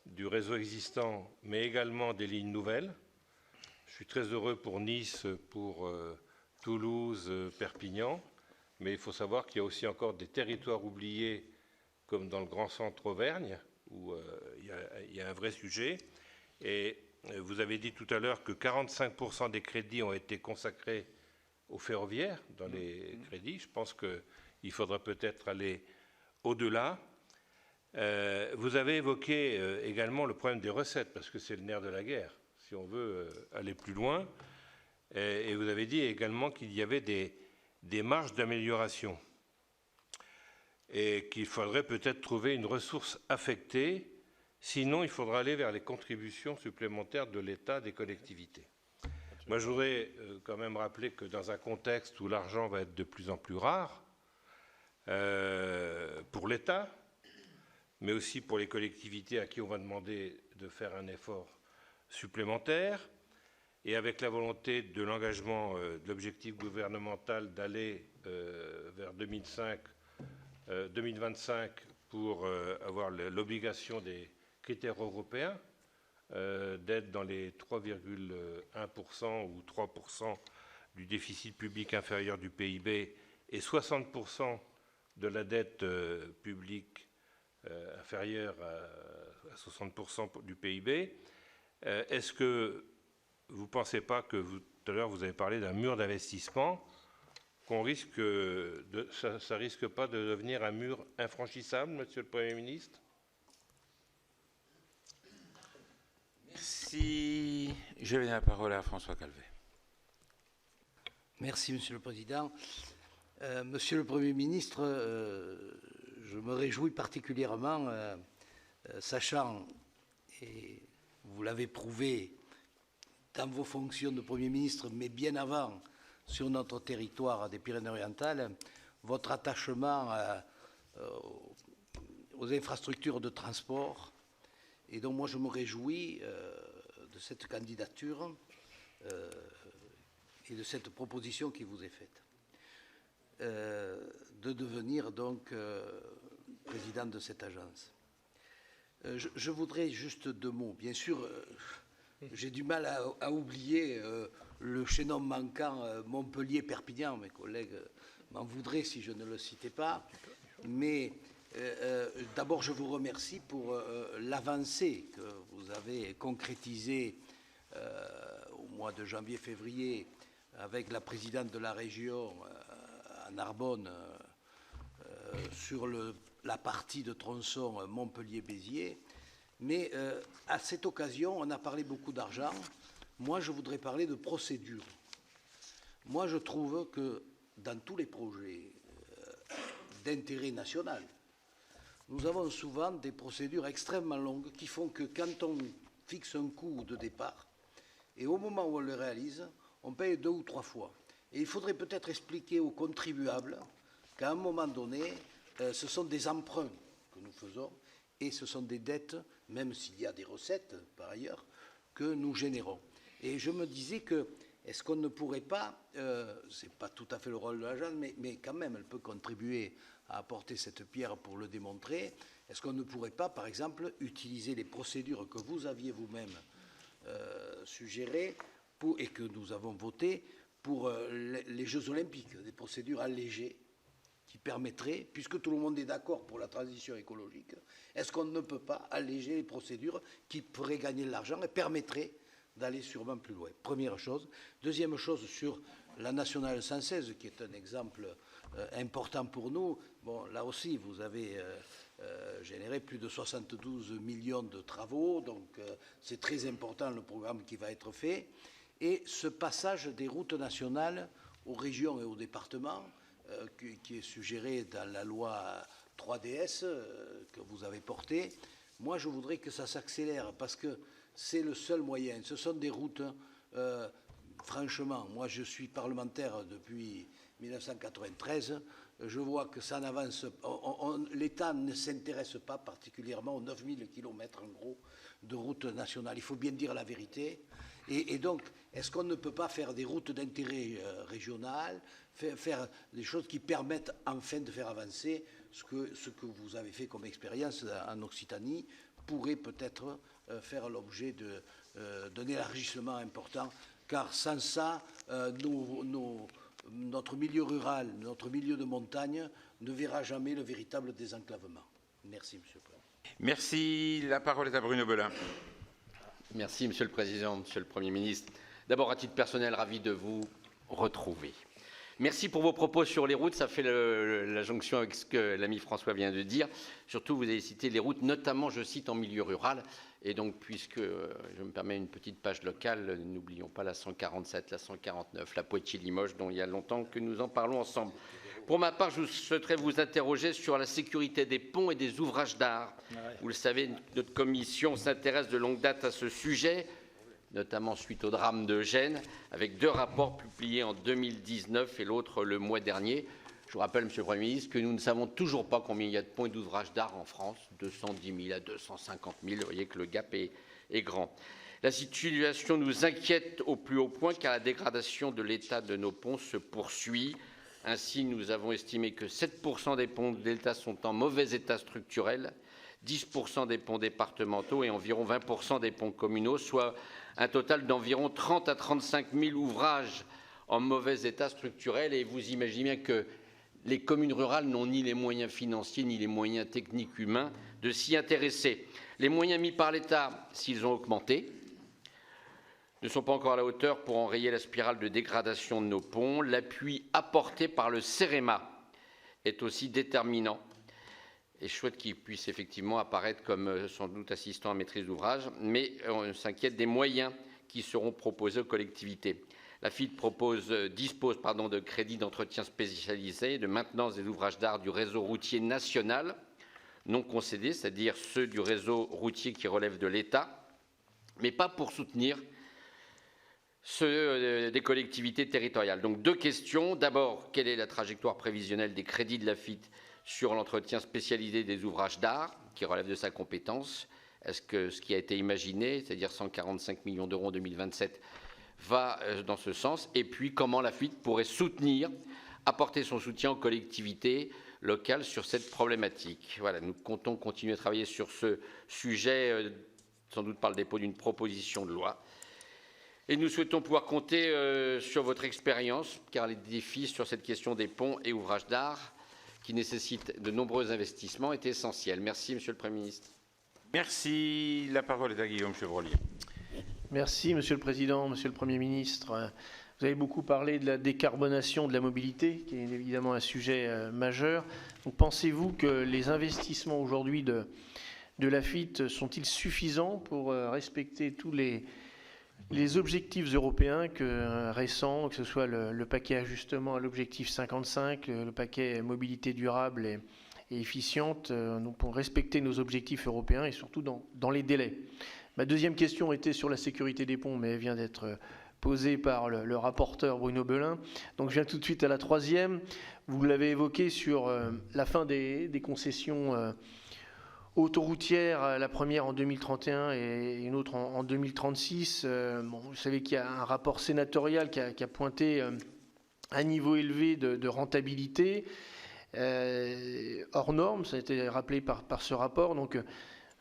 du réseau existant, mais également des lignes nouvelles. Je suis très heureux pour Nice, pour Toulouse, Perpignan, mais il faut savoir qu'il y a aussi encore des territoires oubliés, comme dans le Grand Centre Auvergne, où il y a un vrai sujet. Et vous avez dit tout à l'heure que 45% des crédits ont été consacrés au ferroviaire dans les crédits. Je pense qu'il faudra peut-être aller au-delà. Vous avez évoqué également le problème des recettes, parce que c'est le nerf de la guerre, si on veut aller plus loin. Et vous avez dit également qu'il y avait des marges d'amélioration et qu'il faudrait peut-être trouver une ressource affectée, sinon il faudra aller vers les contributions supplémentaires de l'État, des collectivités. Moi, je voudrais quand même rappeler que dans un contexte où l'argent va être de plus en plus rare, pour l'État, mais aussi pour les collectivités à qui on va demander de faire un effort supplémentaire, et avec la volonté de l'engagement de l'objectif gouvernemental d'aller vers 2025 pour avoir l'obligation des critères européens, d'être dans les 3,1% ou 3% du déficit public inférieur du PIB et 60% de la dette publique inférieure à 60% du PIB. Est-ce que vous ne pensez pas que tout à l'heure vous avez parlé d'un mur d'investissement, qu'on risque ça risque pas de devenir un mur infranchissable, Monsieur le Premier ministre? Merci. Je vais donner la parole à François Calvet. Merci, Monsieur le Président. Monsieur le Premier ministre, je me réjouis particulièrement, sachant, et vous l'avez prouvé dans vos fonctions de Premier ministre, mais bien avant, sur notre territoire des Pyrénées-Orientales, votre attachement aux infrastructures de transport. Et donc moi, je me réjouis de cette candidature et de cette proposition qui vous est faite, de devenir donc président de cette agence. Je voudrais juste 2 mots. Bien sûr, j'ai du mal à oublier le chaînon manquant Montpellier-Perpignan. Mes collègues m'en voudraient si je ne le citais pas. Mais d'abord, je vous remercie pour l'avancée que vous avez concrétisée au mois de janvier-février avec la présidente de la région à Narbonne sur la partie de tronçon Montpellier-Béziers. Mais à cette occasion, on a parlé beaucoup d'argent. Moi, je voudrais parler de procédure. Moi, je trouve que dans tous les projets d'intérêt national, nous avons souvent des procédures extrêmement longues qui font que quand on fixe un coût de départ, et au moment où on le réalise, on paye 2 ou 3 fois. Et il faudrait peut-être expliquer aux contribuables qu'à un moment donné, ce sont des emprunts que nous faisons et ce sont des dettes, même s'il y a des recettes par ailleurs, que nous générons. Et je me disais que, est-ce qu'on ne pourrait pas, ce n'est pas tout à fait le rôle de l'agence, mais quand même elle peut contribuer à apporter cette pierre pour le démontrer, est-ce qu'on ne pourrait pas, par exemple, utiliser les procédures que vous aviez vous-même suggérées et que nous avons votées pour les Jeux Olympiques, des procédures allégées qui permettraient, puisque tout le monde est d'accord pour la transition écologique, est-ce qu'on ne peut pas alléger les procédures qui pourraient gagner de l'argent et permettraient d'aller sûrement plus loin? Première chose. Deuxième chose, sur la nationale 116, qui est un exemple important pour nous. Bon, là aussi, vous avez généré plus de 72 millions de travaux, donc c'est très important le programme qui va être fait. Et ce passage des routes nationales aux régions et aux départements, qui est suggéré dans la loi 3DS que vous avez portée, moi je voudrais que ça s'accélère parce que c'est le seul moyen. Ce sont des routes, franchement, moi je suis parlementaire depuis 1993, je vois que ça n'avance, l'État ne s'intéresse pas particulièrement aux 9000 km en gros de routes nationales. Il faut bien dire la vérité. Et donc, est-ce qu'on ne peut pas faire des routes d'intérêt régional, faire des choses qui permettent enfin de faire avancer ce que vous avez fait comme expérience en Occitanie pourrait peut-être faire l'objet d'un élargissement important, car sans ça, notre milieu rural, notre milieu de montagne ne verra jamais le véritable désenclavement. Merci, Monsieur le Président. Merci. La parole est à Bruno Belin. Merci, Monsieur le Président, Monsieur le Premier ministre. D'abord, à titre personnel, ravi de vous retrouver. Merci pour vos propos sur les routes. Ça fait la jonction avec ce que l'ami François vient de dire. Surtout, vous avez cité les routes, notamment, je cite, en milieu rural. Et donc, puisque je me permets une petite page locale, n'oublions pas la 147, la 149, la Poitiers-Limoges, dont il y a longtemps que nous en parlons ensemble. Pour ma part, je souhaiterais vous interroger sur la sécurité des ponts et des ouvrages d'art. Vous le savez, notre commission s'intéresse de longue date à ce sujet, notamment suite au drame de Gênes, avec 2 rapports publiés en 2019 et l'autre le mois dernier. Je vous rappelle, Monsieur le Premier ministre, que nous ne savons toujours pas combien il y a de ponts et d'ouvrages d'art en France, 210 000 à 250 000, vous voyez que le gap est grand. La situation nous inquiète au plus haut point car la dégradation de l'état de nos ponts se poursuit. Ainsi, nous avons estimé que 7% des ponts de l'État sont en mauvais état structurel, 10% des ponts départementaux et environ 20% des ponts communaux, soit un total d'environ 30 à 35 000 ouvrages en mauvais état structurel. Et vous imaginez bien que les communes rurales n'ont ni les moyens financiers ni les moyens techniques humains de s'y intéresser. Les moyens mis par l'État, s'ils ont augmenté, ne sont pas encore à la hauteur pour enrayer la spirale de dégradation de nos ponts. L'appui apporté par le CEREMA est aussi déterminant. Et je souhaite qu'il puisse effectivement apparaître comme sans doute assistant à maîtrise d'ouvrage, mais on s'inquiète des moyens qui seront proposés aux collectivités. La FIT dispose de crédits d'entretien spécialisés, de maintenance des ouvrages d'art du réseau routier national non concédés, c'est-à-dire ceux du réseau routier qui relèvent de l'État, mais pas pour soutenir ceux des collectivités territoriales. Donc 2 questions. D'abord, quelle est la trajectoire prévisionnelle des crédits de la FIT sur l'entretien spécialisé des ouvrages d'art qui relèvent de sa compétence? Est-ce que ce qui a été imaginé, c'est-à-dire 145 millions d'euros en 2027, va dans ce sens? Et puis, comment la FIT pourrait apporter son soutien aux collectivités locales sur cette problématique? Voilà, nous comptons continuer à travailler sur ce sujet, sans doute par le dépôt d'une proposition de loi. Et nous souhaitons pouvoir compter sur votre expérience, car les défis sur cette question des ponts et ouvrages d'art, qui nécessitent de nombreux investissements, est essentiel. Merci, Monsieur le Premier ministre. Merci. La parole est à Guillaume Chevrollier. Merci, Monsieur le Président, Monsieur le Premier ministre. Vous avez beaucoup parlé de la décarbonation de la mobilité, qui est évidemment un sujet majeur. Donc, pensez-vous que les investissements aujourd'hui de la FIT sont-ils suffisants pour respecter tous les objectifs européens récents, que ce soit le paquet ajustement à l'objectif 55, le paquet mobilité durable et efficiente, pour respecter nos objectifs européens et surtout dans les délais? Ma deuxième question était sur la sécurité des ponts, mais elle vient d'être posée par le rapporteur Bruno Belin. Donc je viens tout de suite à la troisième. Vous l'avez évoqué sur la fin des concessions autoroutières, la première en 2031 et une autre en 2036. Vous savez qu'il y a un rapport sénatorial qui a pointé un niveau élevé de rentabilité hors norme, ça a été rappelé par ce rapport. Donc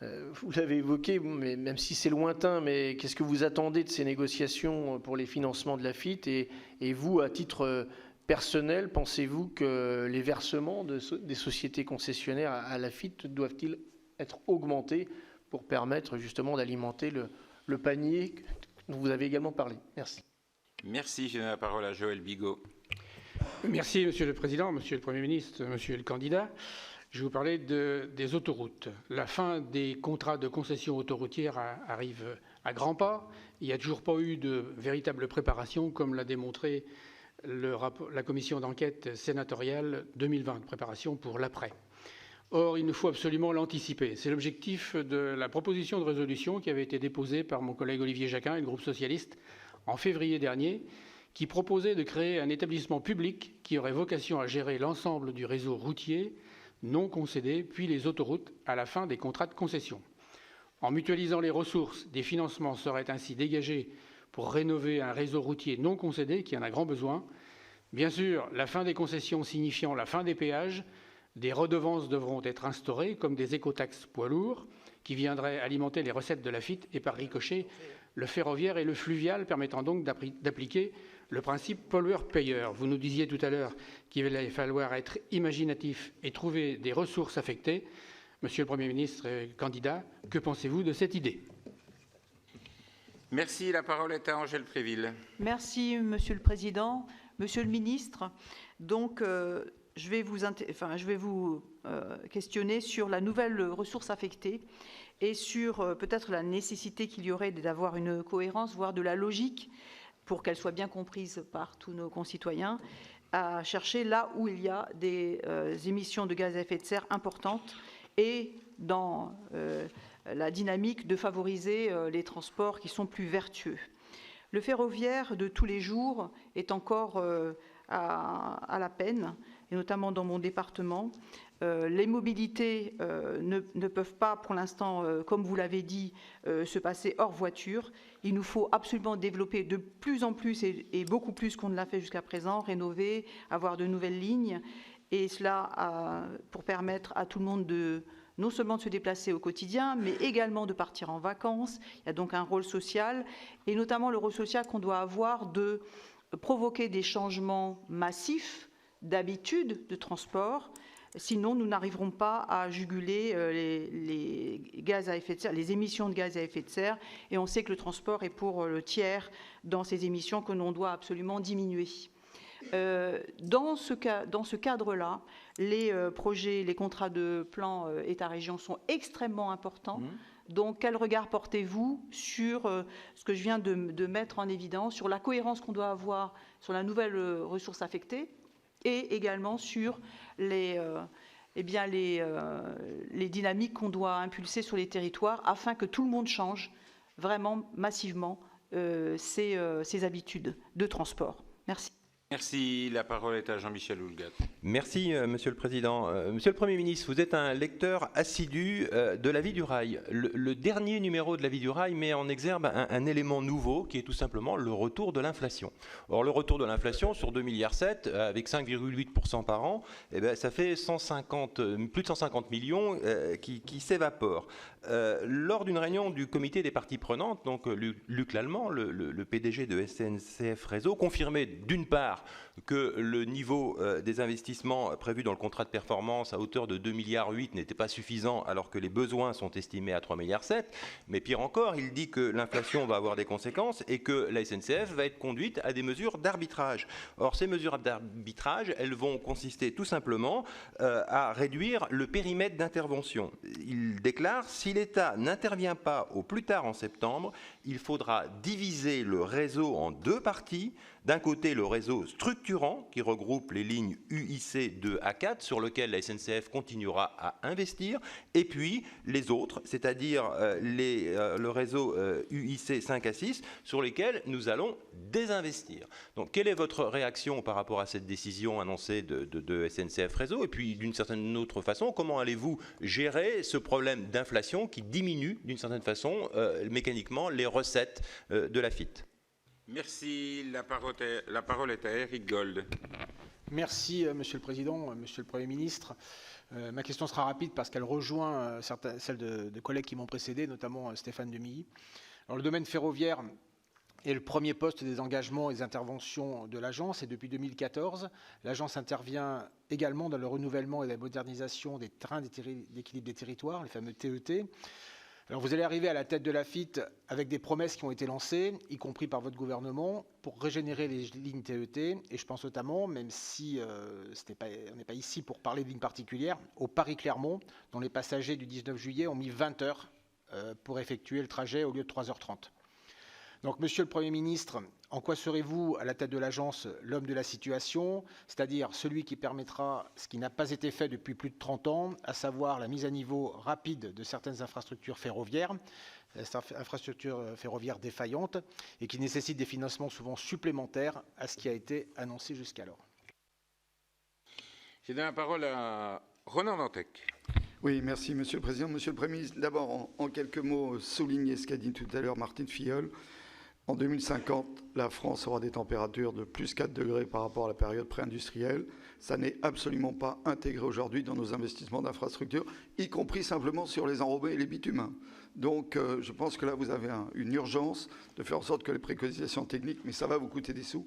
vous l'avez évoqué, mais même si c'est lointain, mais qu'est-ce que vous attendez de ces négociations pour les financements de la FIT et vous, à titre personnel, pensez-vous que les versements des sociétés concessionnaires à la FIT doivent-ils être augmentés pour permettre justement d'alimenter le panier dont vous avez également parlé? Merci. Merci. Je donne la parole à Joël Bigot. Merci, Monsieur le Président, Monsieur le Premier ministre, Monsieur le candidat. Je vais vous parler des autoroutes. La fin des contrats de concession autoroutière arrive à grands pas. Il n'y a toujours pas eu de véritable préparation, comme l'a démontré la commission d'enquête sénatoriale 2020, préparation pour l'après. Or, il nous faut absolument l'anticiper. C'est l'objectif de la proposition de résolution qui avait été déposée par mon collègue Olivier Jacquin et le groupe socialiste en février dernier, qui proposait de créer un établissement public qui aurait vocation à gérer l'ensemble du réseau routier non concédé, puis les autoroutes à la fin des contrats de concession. En mutualisant les ressources, des financements seraient ainsi dégagés pour rénover un réseau routier non concédé qui en a grand besoin. Bien sûr, la fin des concessions signifiant la fin des péages, des redevances devront être instaurées, comme des écotaxes poids lourds, qui viendraient alimenter les recettes de la FIT et par ricochet le ferroviaire et le fluvial, permettant donc d'appliquer le principe pollueur-payeur. Vous nous disiez tout à l'heure qu'il allait falloir être imaginatif et trouver des ressources affectées. Monsieur le Premier ministre candidat, que pensez-vous de cette idée? Merci. La parole est à Angèle Préville. Merci, Monsieur le Président. Monsieur le ministre, donc je vais vous questionner sur la nouvelle ressource affectée et sur peut-être la nécessité qu'il y aurait d'avoir une cohérence, voire de la logique, pour qu'elle soit bien comprise par tous nos concitoyens, à chercher là où il y a des émissions de gaz à effet de serre importantes et dans la dynamique de favoriser les transports qui sont plus vertueux. Le ferroviaire de tous les jours est encore à la peine, et notamment dans mon département. Les mobilités ne peuvent pas, pour l'instant, comme vous l'avez dit, se passer hors voiture. Il nous faut absolument développer de plus en plus et beaucoup plus qu'on ne l'a fait jusqu'à présent, rénover, avoir de nouvelles lignes, et cela pour permettre à tout le monde non seulement de se déplacer au quotidien, mais également de partir en vacances. Il y a donc un rôle social, et notamment le rôle social qu'on doit avoir de provoquer des changements massifs d'habitude de transport. Sinon, nous n'arriverons pas à juguler les gaz à effet de serre, les émissions de gaz à effet de serre. Et on sait que le transport est pour le tiers dans ces émissions que l'on doit absolument diminuer. Dans ce cadre-là, les projets, les contrats de plan État-région sont extrêmement importants. Donc, quel regard portez-vous sur ce que je viens de mettre en évidence, sur la cohérence qu'on doit avoir sur la nouvelle ressource affectée et également sur les dynamiques qu'on doit impulser sur les territoires afin que tout le monde change vraiment massivement ses habitudes de transport. Merci. Merci. La parole est à Jean-Michel Houllegatte. Merci, Monsieur le Président. Monsieur le Premier ministre, vous êtes un lecteur assidu de La Vie du Rail. Le dernier numéro de La Vie du Rail met en exergue un élément nouveau qui est tout simplement le retour de l'inflation. Or, le retour de l'inflation sur 2,7 milliards, avec 5,8% par an, eh bien, ça fait plus de 150 millions qui s'évaporent. Lors d'une réunion du comité des parties prenantes, donc Luc Lallemand, le PDG de SNCF Réseau, confirmait d'une part que le niveau des investissements prévus dans le contrat de performance à hauteur de 2,8 milliards n'était pas suffisant alors que les besoins sont estimés à 3,7 milliards. Mais pire encore, il dit que l'inflation va avoir des conséquences et que la SNCF va être conduite à des mesures d'arbitrage. Or, ces mesures d'arbitrage, elles vont consister tout simplement à réduire le périmètre d'intervention. Il déclare: si l'État n'intervient pas au plus tard en septembre, il faudra diviser le réseau en deux parties. D'un côté, le réseau structurant qui regroupe les lignes UIC 2 à 4 sur lequel la SNCF continuera à investir, et puis les autres, c'est-à-dire le réseau UIC 5 à 6 sur lesquels nous allons désinvestir. Donc, quelle est votre réaction par rapport à cette décision annoncée de SNCF Réseau? Et puis, d'une certaine autre façon, comment allez-vous gérer ce problème d'inflation qui diminue d'une certaine façon mécaniquement les recettes de la FIT? Merci. La parole est à Éric Gold. Merci, Monsieur le Président, Monsieur le Premier ministre. Ma question sera rapide parce qu'elle rejoint celle de collègues qui m'ont précédé, notamment Stéphane Demilly. Alors, le domaine ferroviaire est le premier poste des engagements et des interventions de l'agence, et depuis 2014, l'agence intervient également dans le renouvellement et la modernisation des trains d'équilibre des territoires, les fameux TET. Alors, vous allez arriver à la tête de la FIT avec des promesses qui ont été lancées, y compris par votre gouvernement, pour régénérer les lignes TET. Et je pense notamment, même si on n'est pas ici pour parler de lignes particulières, au Paris-Clermont, dont les passagers du 19 juillet ont mis 20 heures pour effectuer le trajet au lieu de 3h30. Donc, Monsieur le Premier ministre, en quoi serez-vous à la tête de l'agence l'homme de la situation, c'est-à-dire celui qui permettra ce qui n'a pas été fait depuis plus de 30 ans, à savoir la mise à niveau rapide de certaines infrastructures ferroviaires défaillantes et qui nécessitent des financements souvent supplémentaires à ce qui a été annoncé jusqu'alors? Je donne la parole à Ronan Dantec. Oui, merci Monsieur le Président. Monsieur le Premier ministre, d'abord en quelques mots, souligner ce qu'a dit tout à l'heure Martine Filleul. En 2050, la France aura des températures de plus 4 degrés par rapport à la période pré-industrielle. Ça n'est absolument pas intégré aujourd'hui dans nos investissements d'infrastructures, y compris simplement sur les enrobés et les bitumes. Donc je pense que là, vous avez une urgence de faire en sorte que les préconisations techniques, mais ça va vous coûter des sous,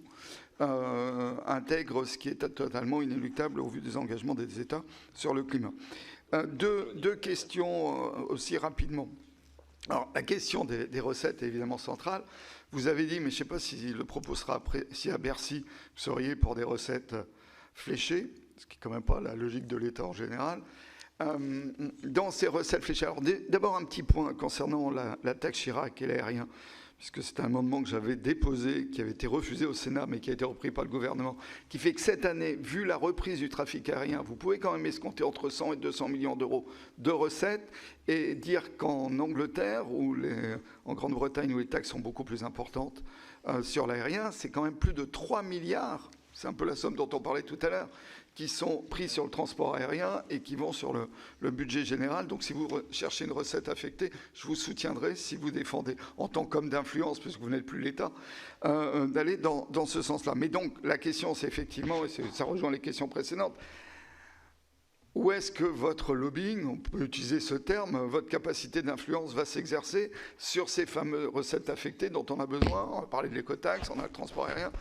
intègrent ce qui est totalement inéluctable au vu des engagements des États sur le climat. Deux questions aussi rapidement. Alors, la question des recettes est évidemment centrale. Vous avez dit, mais je ne sais pas si le propos sera après, si à Bercy, vous seriez pour des recettes fléchées, ce qui n'est quand même pas la logique de l'État en général. Dans ces recettes fléchées, alors d'abord un petit point concernant la taxe Chirac et l'aérien, puisque c'est un amendement que j'avais déposé, qui avait été refusé au Sénat, mais qui a été repris par le gouvernement, qui fait que cette année, vu la reprise du trafic aérien, vous pouvez quand même escompter entre 100 et 200 millions d'euros de recettes, et dire qu'en Angleterre, ou en Grande-Bretagne, où les taxes sont beaucoup plus importantes sur l'aérien, c'est quand même plus de 3 milliards, c'est un peu la somme dont on parlait tout à l'heure, qui sont pris sur le transport aérien et qui vont sur le budget général. Donc si vous cherchez une recette affectée, je vous soutiendrai si vous défendez, en tant qu'homme d'influence, puisque vous n'êtes plus l'État, d'aller dans ce sens-là. Mais donc la question, c'est effectivement, et ça rejoint les questions précédentes, où est-ce que votre lobbying, on peut utiliser ce terme, votre capacité d'influence va s'exercer sur ces fameuses recettes affectées dont on a besoin? On a parlé de l'écotaxe, on a le transport aérien,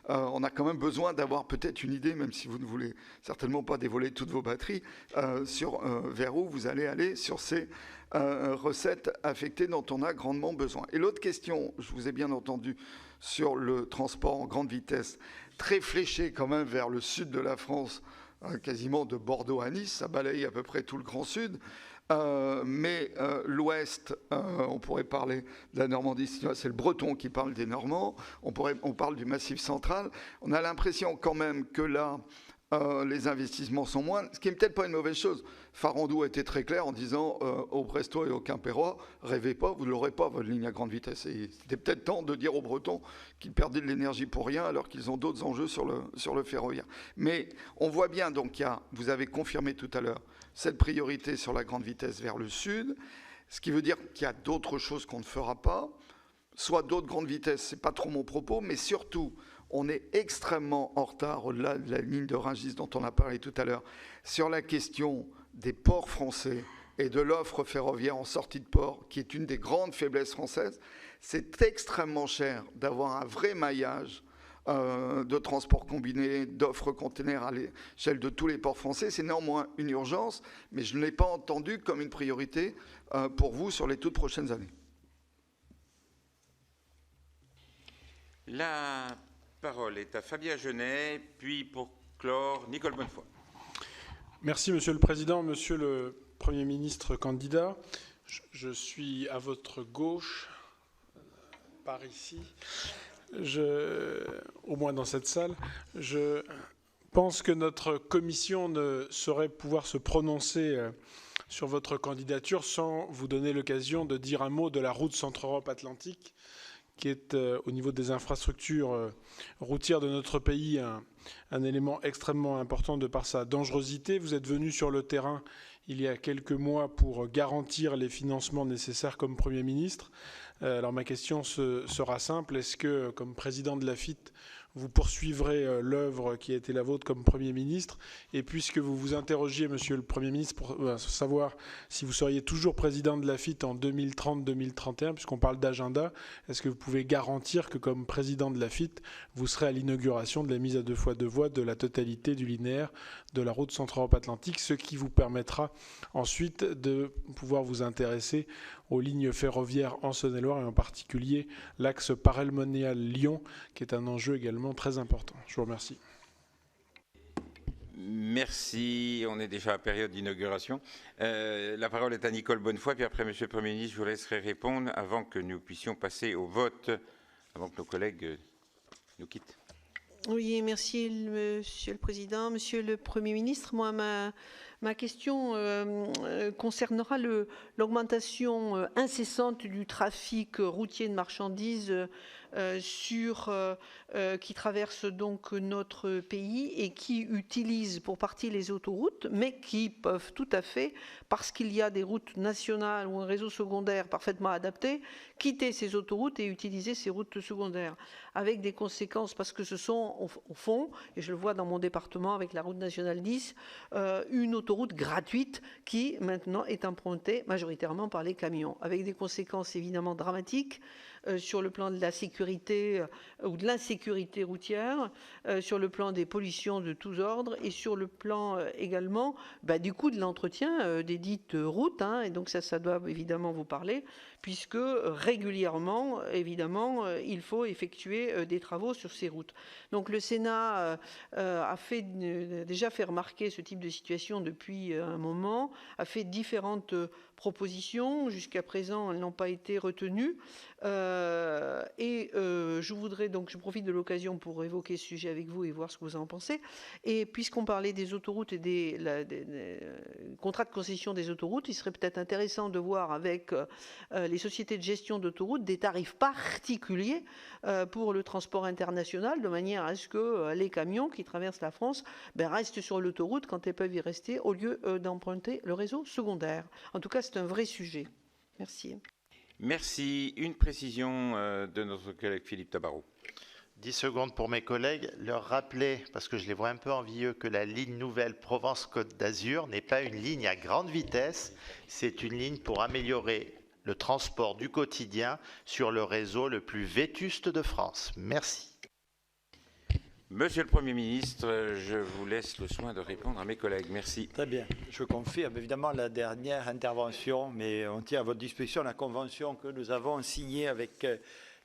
on a quand même besoin d'avoir peut-être une idée, même si vous ne voulez certainement pas dévoiler toutes vos batteries, sur vers où vous allez aller sur ces recettes affectées dont on a grandement besoin. Et l'autre question, je vous ai bien entendu, sur le transport en grande vitesse, très fléché quand même vers le sud de la France, quasiment de Bordeaux à Nice, ça balaye à peu près tout le Grand Sud. Mais l'Ouest, on pourrait parler de la Normandie, c'est le Breton qui parle des Normands, on parle du Massif central. On a l'impression quand même que là, les investissements sont moins, ce qui n'est peut-être pas une mauvaise chose. Farandou a été très clair en disant aux Brestois et aux Quimpérois, rêvez pas, vous ne l'aurez pas, votre ligne à grande vitesse. Et c'était peut-être temps de dire aux Bretons qu'ils perdaient de l'énergie pour rien alors qu'ils ont d'autres enjeux sur le ferroviaire. Mais on voit bien, donc, vous avez confirmé tout à l'heure, cette priorité sur la grande vitesse vers le sud, ce qui veut dire qu'il y a d'autres choses qu'on ne fera pas, soit d'autres grandes vitesses, ce n'est pas trop mon propos, mais surtout, on est extrêmement en retard, au-delà de la ligne de Rungis dont on a parlé tout à l'heure, sur la question des ports français et de l'offre ferroviaire en sortie de port, qui est une des grandes faiblesses françaises. C'est extrêmement cher d'avoir un vrai maillage de transport combiné, d'offres containers à l'échelle de tous les ports français. C'est néanmoins une urgence, mais je ne l'ai pas entendu comme une priorité pour vous sur les toutes prochaines années. La parole est à Fabien Genet, puis pour clore, Nicole Bonnefoy. Merci, Monsieur le Président. Monsieur le Premier ministre candidat, je suis à votre gauche, par ici. Au moins dans cette salle, je pense que notre commission ne saurait pouvoir se prononcer sur votre candidature sans vous donner l'occasion de dire un mot de la route Centre-Europe-Atlantique, qui est au niveau des infrastructures routières de notre pays un élément extrêmement important de par sa dangerosité. Vous êtes venu sur le terrain il y a quelques mois pour garantir les financements nécessaires comme Premier ministre. Alors ma question sera simple. Est-ce que, comme président de l'AFIT, vous poursuivrez l'œuvre qui a été la vôtre comme Premier ministre? Et puisque vous vous interrogiez, Monsieur le Premier ministre, pour savoir si vous seriez toujours président de l'AFIT en 2030-2031, puisqu'on parle d'agenda, est-ce que vous pouvez garantir que, comme président de l'AFIT, vous serez à l'inauguration de la mise à 2x2 voies de la totalité du linéaire de la route Centre-Europe-Atlantique, ce qui vous permettra ensuite de pouvoir vous intéresser aux lignes ferroviaires en Saône-et-Loire et en particulier l'axe Paray-le-Monial-Lyon, qui est un enjeu également très important. Je vous remercie. Merci. On est déjà à période d'inauguration. La parole est à Nicole Bonnefoy, puis après, Monsieur le Premier ministre, je vous laisserai répondre avant que nous puissions passer au vote, avant que nos collègues nous quittent. Oui, merci, Monsieur le Président. Monsieur le Premier ministre, moi, ma question concernera l'augmentation incessante du trafic routier de marchandises qui traverse donc notre pays et qui utilisent pour partie les autoroutes, mais qui peuvent tout à fait, parce qu'il y a des routes nationales ou un réseau secondaire parfaitement adapté, quitter ces autoroutes et utiliser ces routes secondaires, avec des conséquences, parce que ce sont, au fond, et je le vois dans mon département avec la route nationale 10, une autoroute gratuite qui maintenant est empruntée majoritairement par les camions, avec des conséquences évidemment dramatiques sur le plan de la sécurité ou de l'insécurité routière, sur le plan des pollutions de tous ordres et sur le plan également du coût de l'entretien des dites routes. Et donc ça doit évidemment vous parler, puisque régulièrement, évidemment, il faut effectuer des travaux sur ces routes. Donc le Sénat a déjà fait remarquer ce type de situation depuis un moment, a fait différentes propositions. Jusqu'à présent, elles n'ont pas été retenues. Je profite de l'occasion pour évoquer ce sujet avec vous et voir ce que vous en pensez. Et puisqu'on parlait des autoroutes et des contrats de concession des autoroutes, il serait peut-être intéressant de voir avec les sociétés de gestion d'autoroutes des tarifs particuliers pour le transport international, de manière à ce que les camions qui traversent la France restent sur l'autoroute quand ils peuvent y rester, au lieu d'emprunter le réseau secondaire. En tout cas, c'est un vrai sujet. Merci. Merci. Une précision de notre collègue Philippe Tabarot. 10 secondes pour mes collègues. Leur rappeler, parce que je les vois un peu envieux, que la ligne nouvelle Provence-Côte d'Azur n'est pas une ligne à grande vitesse. C'est une ligne pour améliorer le transport du quotidien sur le réseau le plus vétuste de France. Merci. Monsieur le Premier ministre, je vous laisse le soin de répondre à mes collègues. Merci. Très bien. Je confirme évidemment la dernière intervention, mais on tient à votre disposition la convention que nous avons signée avec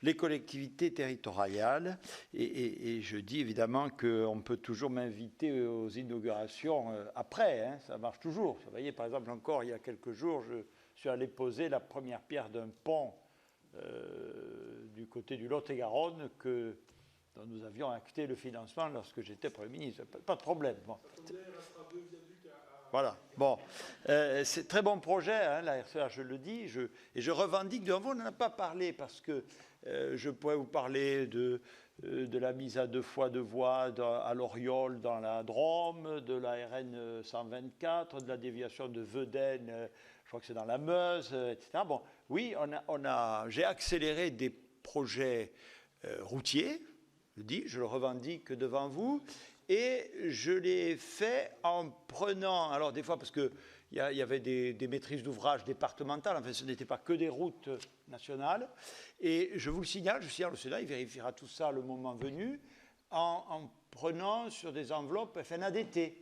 les collectivités territoriales. Et je dis évidemment qu'on peut toujours m'inviter aux inaugurations après, hein, ça marche toujours. Vous voyez, par exemple, encore il y a quelques jours, je suis allé poser la première pierre d'un pont du côté du Lot-et-Garonne dont nous avions acté le financement lorsque j'étais Premier ministre. Pas de problème. Bon. Voilà. Bon, c'est très bon projet, hein, la RCA, je le dis, et je revendique devant vous. On n'en a pas parlé parce que je pourrais vous parler de la mise à 2 fois 2 voies à l'Oriol dans la Drôme, de la RN 124, de la déviation de Vedaine, je crois que c'est dans la Meuse, etc. Bon, oui, j'ai accéléré des projets routiers, je le revendique devant vous. Et je l'ai fait en prenant, alors des fois parce qu'il y avait des maîtrises d'ouvrage départementales, enfin ce n'était pas que des routes nationales, et je vous le signale, je signale au Sénat, il vérifiera tout ça le moment venu, en prenant sur des enveloppes FNADT,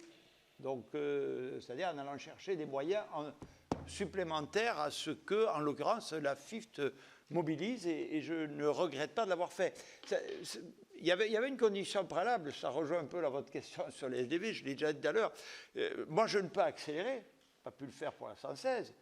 donc c'est-à-dire en allant chercher des moyens supplémentaires à ce que, en l'occurrence, la FIFT mobilise, et je ne regrette pas de l'avoir fait. Il y avait une condition préalable, ça rejoint un peu votre question sur les SDV, je l'ai déjà dit tout à l'heure. Moi, je ne peux accélérer, pas pu le faire pour la 116,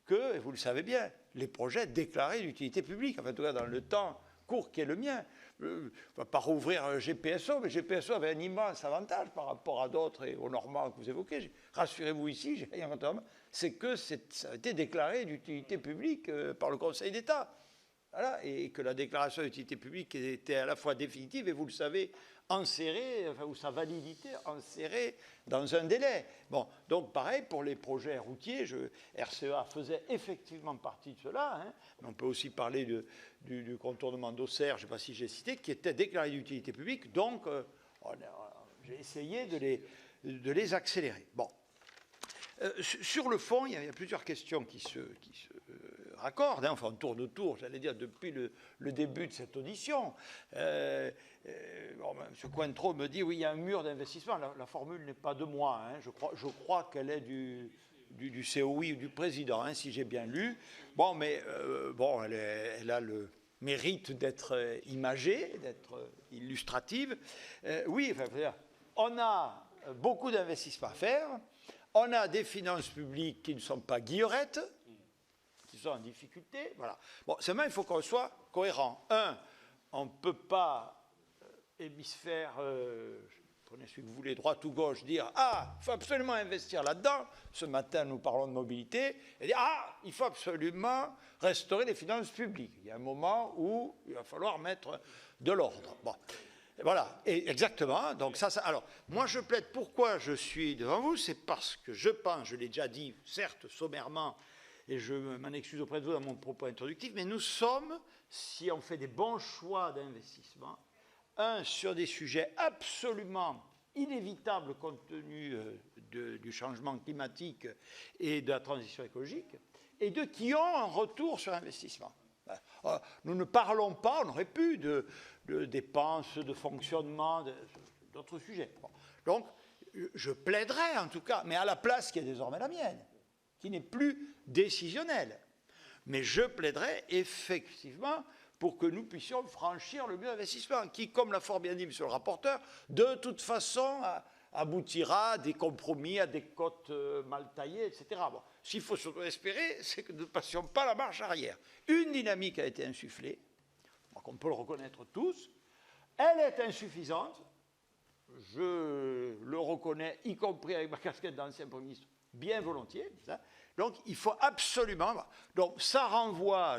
que, et vous le savez bien, les projets déclarés d'utilité publique, enfin, en tout cas dans le temps court qui est le mien. On ne va pas rouvrir GPSO, mais GPSO avait un immense avantage par rapport à d'autres et aux normands que vous évoquez. Rassurez-vous ici, j'ai rien contre moi, c'est que ça a été déclaré d'utilité publique par le Conseil d'État. Voilà, et que la déclaration d'utilité publique était à la fois définitive et, vous le savez, enserrée, enfin, ou sa validité enserrée dans un délai. Bon, donc pareil pour les projets routiers, RCEA faisait effectivement partie de cela, hein, mais on peut aussi parler du contournement d'Auxerre, je ne sais pas si j'ai cité, qui était déclaré d'utilité publique, donc j'ai essayé de les accélérer. Bon. Sur le fond, il y a plusieurs questions qui se raccordent, hein, enfin on tourne autour, j'allais dire, depuis le début de cette audition. M. Cointreau me dit, oui, il y a un mur d'investissement, la formule n'est pas de moi, hein, je crois qu'elle est du COI ou du président, hein, si j'ai bien lu. Bon, mais elle a le mérite d'être imagée, d'être illustrative. Oui, enfin, on a beaucoup d'investissements à faire. On a des finances publiques qui ne sont pas guillerettes, qui sont en difficulté. Voilà. Bon, seulement, il faut qu'on soit cohérent. On ne peut pas, hémisphère, prenez celui que vous voulez, droite ou gauche, dire « Ah, il faut absolument investir là-dedans ». Ce matin, nous parlons de mobilité. Et dire « Ah, il faut absolument restaurer les finances publiques ». Il y a un moment où il va falloir mettre de l'ordre. Bon. Voilà, et exactement. Donc alors, moi je plaide pourquoi je suis devant vous, c'est parce que je pense, je l'ai déjà dit, certes sommairement, et je m'en excuse auprès de vous dans mon propos introductif, mais nous sommes, si on fait des bons choix d'investissement, sur des sujets absolument inévitables compte tenu du changement climatique et de la transition écologique, et qui ont un retour sur investissement. Nous ne parlons pas, on aurait pu, de dépenses, de fonctionnement, d'autres sujets. Bon. Donc, je plaiderai en tout cas, mais à la place qui est désormais la mienne, qui n'est plus décisionnelle. Mais je plaiderai effectivement pour que nous puissions franchir le mur d'investissement, qui, comme l'a fort bien dit monsieur le rapporteur, de toute façon aboutira à des compromis, à des cotes mal taillées, etc. Bon. S'il faut surtout espérer, c'est que nous ne passions pas la marche arrière. Une dynamique a été insufflée, on peut le reconnaître tous, elle est insuffisante, je le reconnais, y compris avec ma casquette d'ancien Premier ministre, bien volontiers. Ça. Donc il faut absolument... Donc ça renvoie,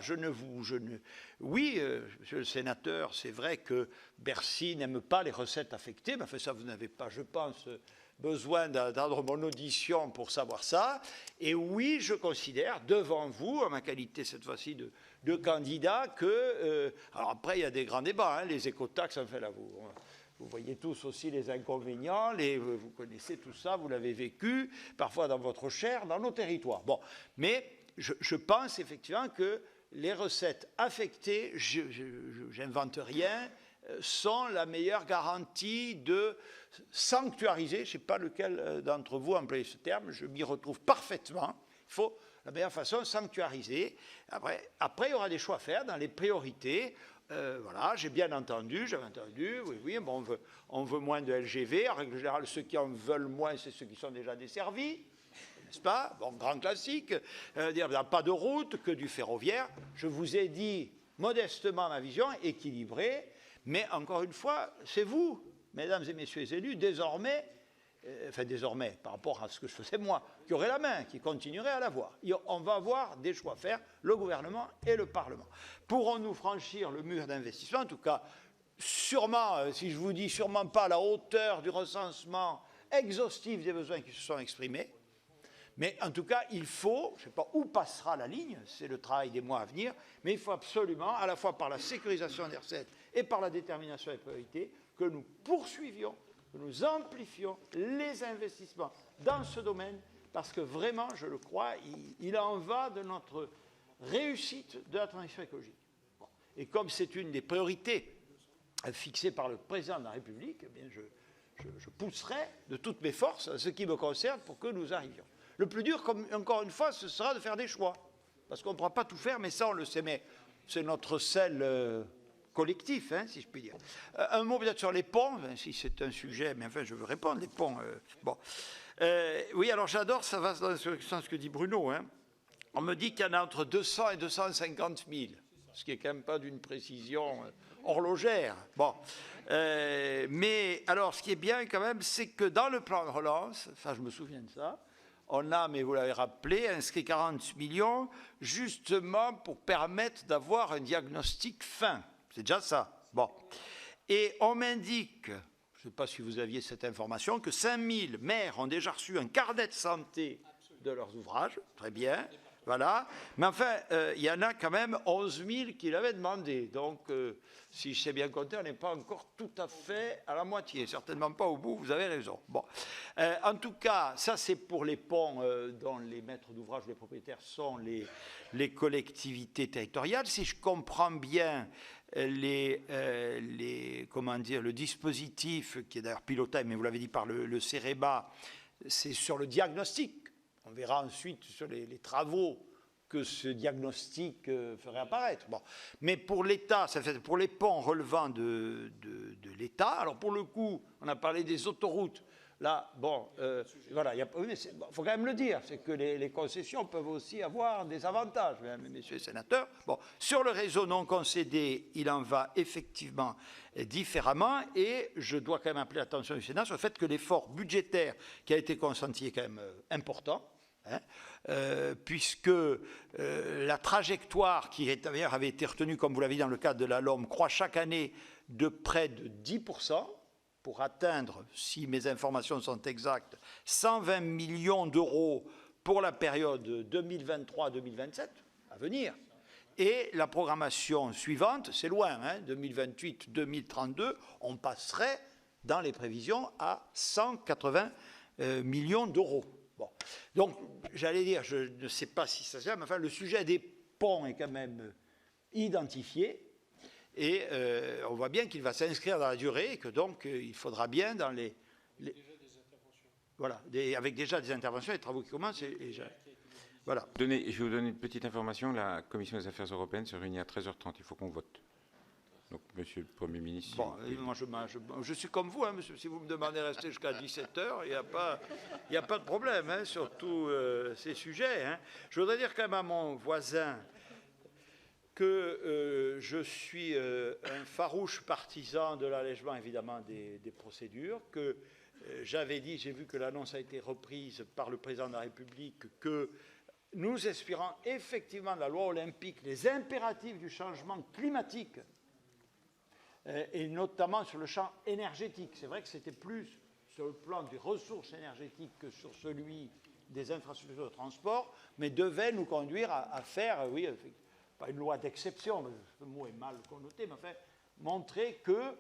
oui, monsieur le sénateur, c'est vrai que Bercy n'aime pas les recettes affectées, mais enfin ça vous n'avez pas, je pense, besoin d'attendre mon audition pour savoir ça. Et oui, je considère devant vous, en ma qualité cette fois-ci de candidat, que... alors après, il y a des grands débats, hein, les écotaxes, enfin là, vous voyez tous aussi les inconvénients, vous connaissez tout ça, vous l'avez vécu, parfois dans votre chair, dans nos territoires. Bon, mais je pense effectivement que les recettes affectées, j'invente rien, sont la meilleure garantie de sanctuariser, je ne sais pas lequel d'entre vous a employé ce terme, je m'y retrouve parfaitement, il faut la meilleure façon sanctuariser. Après, il y aura des choix à faire dans les priorités. Voilà, j'avais entendu, oui, bon, on veut moins de LGV. En règle générale, ceux qui en veulent moins, c'est ceux qui sont déjà desservis, n'est-ce pas? Bon, grand classique. Dire pas de route, que du ferroviaire. Je vous ai dit modestement ma vision, équilibrée, mais encore une fois, c'est vous, mesdames et messieurs les élus, désormais, par rapport à ce que je faisais moi, qui aurez la main, qui continuerait à l'avoir. On va avoir des choix à faire, le gouvernement et le Parlement. Pourrons-nous franchir le mur d'investissement? En tout cas, sûrement, si je vous dis sûrement pas à la hauteur du recensement exhaustif des besoins qui se sont exprimés, mais en tout cas, il faut, je ne sais pas où passera la ligne, c'est le travail des mois à venir, mais il faut absolument, à la fois par la sécurisation des recettes et par la détermination des priorités, que nous poursuivions, que nous amplifions les investissements dans ce domaine, parce que vraiment, je le crois, il en va de notre réussite de la transition écologique. Bon. Et comme c'est une des priorités fixées par le président de la République, eh bien je pousserai de toutes mes forces, à ce qui me concerne, pour que nous arrivions. Le plus dur, encore une fois, ce sera de faire des choix, parce qu'on ne pourra pas tout faire, mais ça, on le sait, mais c'est notre sel collectif, hein, si je puis dire. Un mot peut-être sur les ponts, si c'est un sujet, mais enfin, je veux répondre, les ponts. Bon. Oui, alors j'adore, ça va dans le sens que dit Bruno. Hein. On me dit qu'il y en a entre 200 et 250 000, ce qui n'est quand même pas d'une précision horlogère. Bon. Mais alors, ce qui est bien quand même, c'est que dans le plan de relance, ça je me souviens de ça, on a, mais vous l'avez rappelé, inscrit 40 millions justement pour permettre d'avoir un diagnostic fin. C'est déjà ça. Bon. Et on m'indique, je ne sais pas si vous aviez cette information, que 5000 maires ont déjà reçu un carnet de santé de leurs ouvrages. Très bien. Voilà. Mais enfin, il y en a quand même 11 000 qui l'avaient demandé. Donc, si je sais bien compter, on n'est pas encore tout à fait à la moitié. Certainement pas au bout, vous avez raison. Bon. En tout cas, ça c'est pour les ponts dont les maîtres d'ouvrage, les propriétaires sont les collectivités territoriales. Si je comprends bien, comment dire, le dispositif, qui est d'ailleurs piloté, mais vous l'avez dit par le CEREBA, c'est sur le diagnostic. On verra ensuite sur les travaux que ce diagnostic ferait apparaître. Bon. Mais pour l'État, ça fait pour les ponts relevant de l'État, alors pour le coup, on a parlé des autoroutes. Là, bon, voilà, il faut quand même le dire, c'est que les concessions peuvent aussi avoir des avantages, mesdames et messieurs les sénateurs. Bon, sur le réseau non concédé, il en va effectivement différemment, et je dois quand même appeler l'attention du Sénat sur le fait que l'effort budgétaire qui a été consenti est quand même important, hein, puisque la trajectoire qui d'ailleurs avait été retenue, comme vous l'avez dit dans le cadre de la LOM, croît chaque année de près de 10%, pour atteindre, si mes informations sont exactes, 120 millions d'euros pour la période 2023-2027 à venir. Et la programmation suivante, c'est loin, hein, 2028-2032, on passerait dans les prévisions à 180 millions d'euros. Bon. Donc, j'allais dire, je ne sais pas si ça se fait, mais enfin, le sujet des ponts est quand même identifié. Et on voit bien qu'il va s'inscrire dans la durée et que donc il faudra bien dans les voilà, avec déjà des interventions, les travaux qui commencent. Voilà. Je vais vous donner une petite information. La Commission des Affaires européennes se réunit à 13h30. Il faut qu'on vote. Donc, Monsieur le Premier ministre... Bon, moi, je suis comme vous, hein, monsieur. Si vous me demandez de rester jusqu'à 17h, il n'y a pas de problème, hein, sur tous ces sujets. Hein. Je voudrais dire quand même à mon voisin que je suis un farouche partisan de l'allègement, évidemment, des procédures, que j'avais dit, j'ai vu que l'annonce a été reprise par le président de la République, que nous espérons effectivement de la loi olympique les impératifs du changement climatique, et notamment sur le champ énergétique. C'est vrai que c'était plus sur le plan des ressources énergétiques que sur celui des infrastructures de transport, mais devait nous conduire à faire, oui, pas une loi d'exception, le mot est mal connoté, mais enfin, montrer que,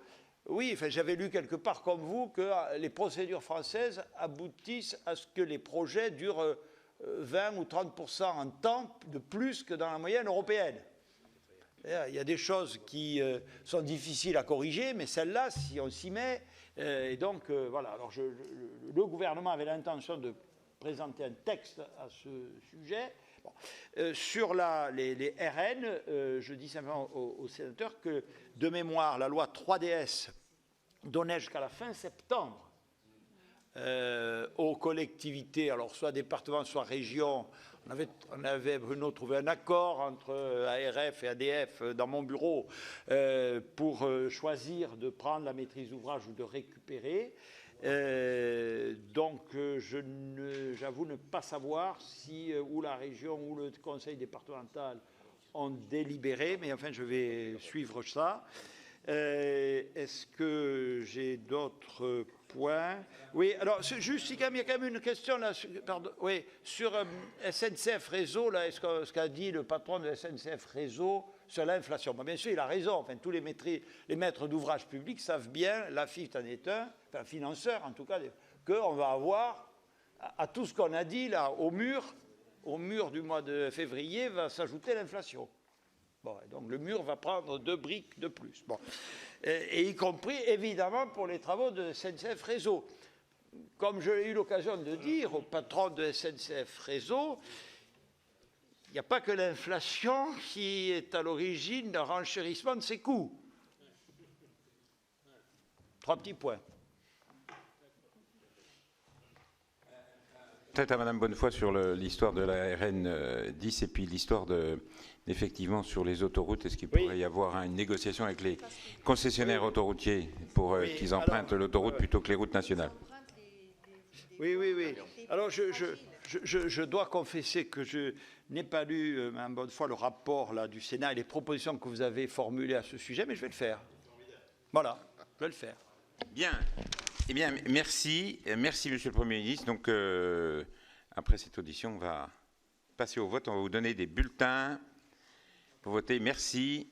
oui, enfin, j'avais lu quelque part comme vous que les procédures françaises aboutissent à ce que les projets durent 20 ou 30% en temps de plus que dans la moyenne européenne. Il y a des choses qui sont difficiles à corriger, mais celles-là, si on s'y met, et donc, voilà. Alors, le gouvernement avait l'intention de présenter un texte à ce sujet, Bon. Sur les RN, je dis simplement aux sénateurs que, de mémoire, la loi 3DS donnait jusqu'à la fin septembre aux collectivités, alors soit département, soit région. On avait, Bruno, trouvé un accord entre ARF et ADF dans mon bureau pour choisir de prendre la maîtrise d'ouvrage ou de récupérer. Donc, j'avoue ne pas savoir si ou la région ou le conseil départemental ont délibéré, mais enfin, je vais suivre ça. Est-ce que j'ai d'autres points? Oui, alors, juste, il y a quand même une question là, pardon, oui, sur SNCF Réseau, là, ce qu'a dit le patron de SNCF Réseau sur l'inflation. Bien sûr, il a raison. Enfin, tous les maîtres d'ouvrage publics savent bien, l'AFIT en est un, enfin, financeur en tout cas, qu'on va avoir, à tout ce qu'on a dit là, au mur du mois de février, va s'ajouter l'inflation. Bon, donc le mur va prendre 2 briques de plus. Bon. Et y compris, évidemment, pour les travaux de SNCF Réseau. Comme je l'ai eu l'occasion de dire au patron de SNCF Réseau, il n'y a pas que l'inflation qui est à l'origine d'un renchérissement de ses coûts. 3 petits points. Peut-être à Madame Bonnefoy sur l'histoire de la RN 10 et puis l'histoire effectivement sur les autoroutes. Est-ce qu'il pourrait y avoir une négociation avec les concessionnaires autoroutiers pour qu'ils empruntent l'autoroute plutôt que les routes nationales? Oui. Alors, je dois confesser que je n'ai pas lu, Mme Bonnefoy, le rapport là, du Sénat et les propositions que vous avez formulées à ce sujet, mais je vais le faire. Voilà, je vais le faire. Bien. Eh bien, merci. Merci, Monsieur le Premier ministre. Donc, après cette audition, on va passer au vote. On va vous donner des bulletins pour voter. Merci.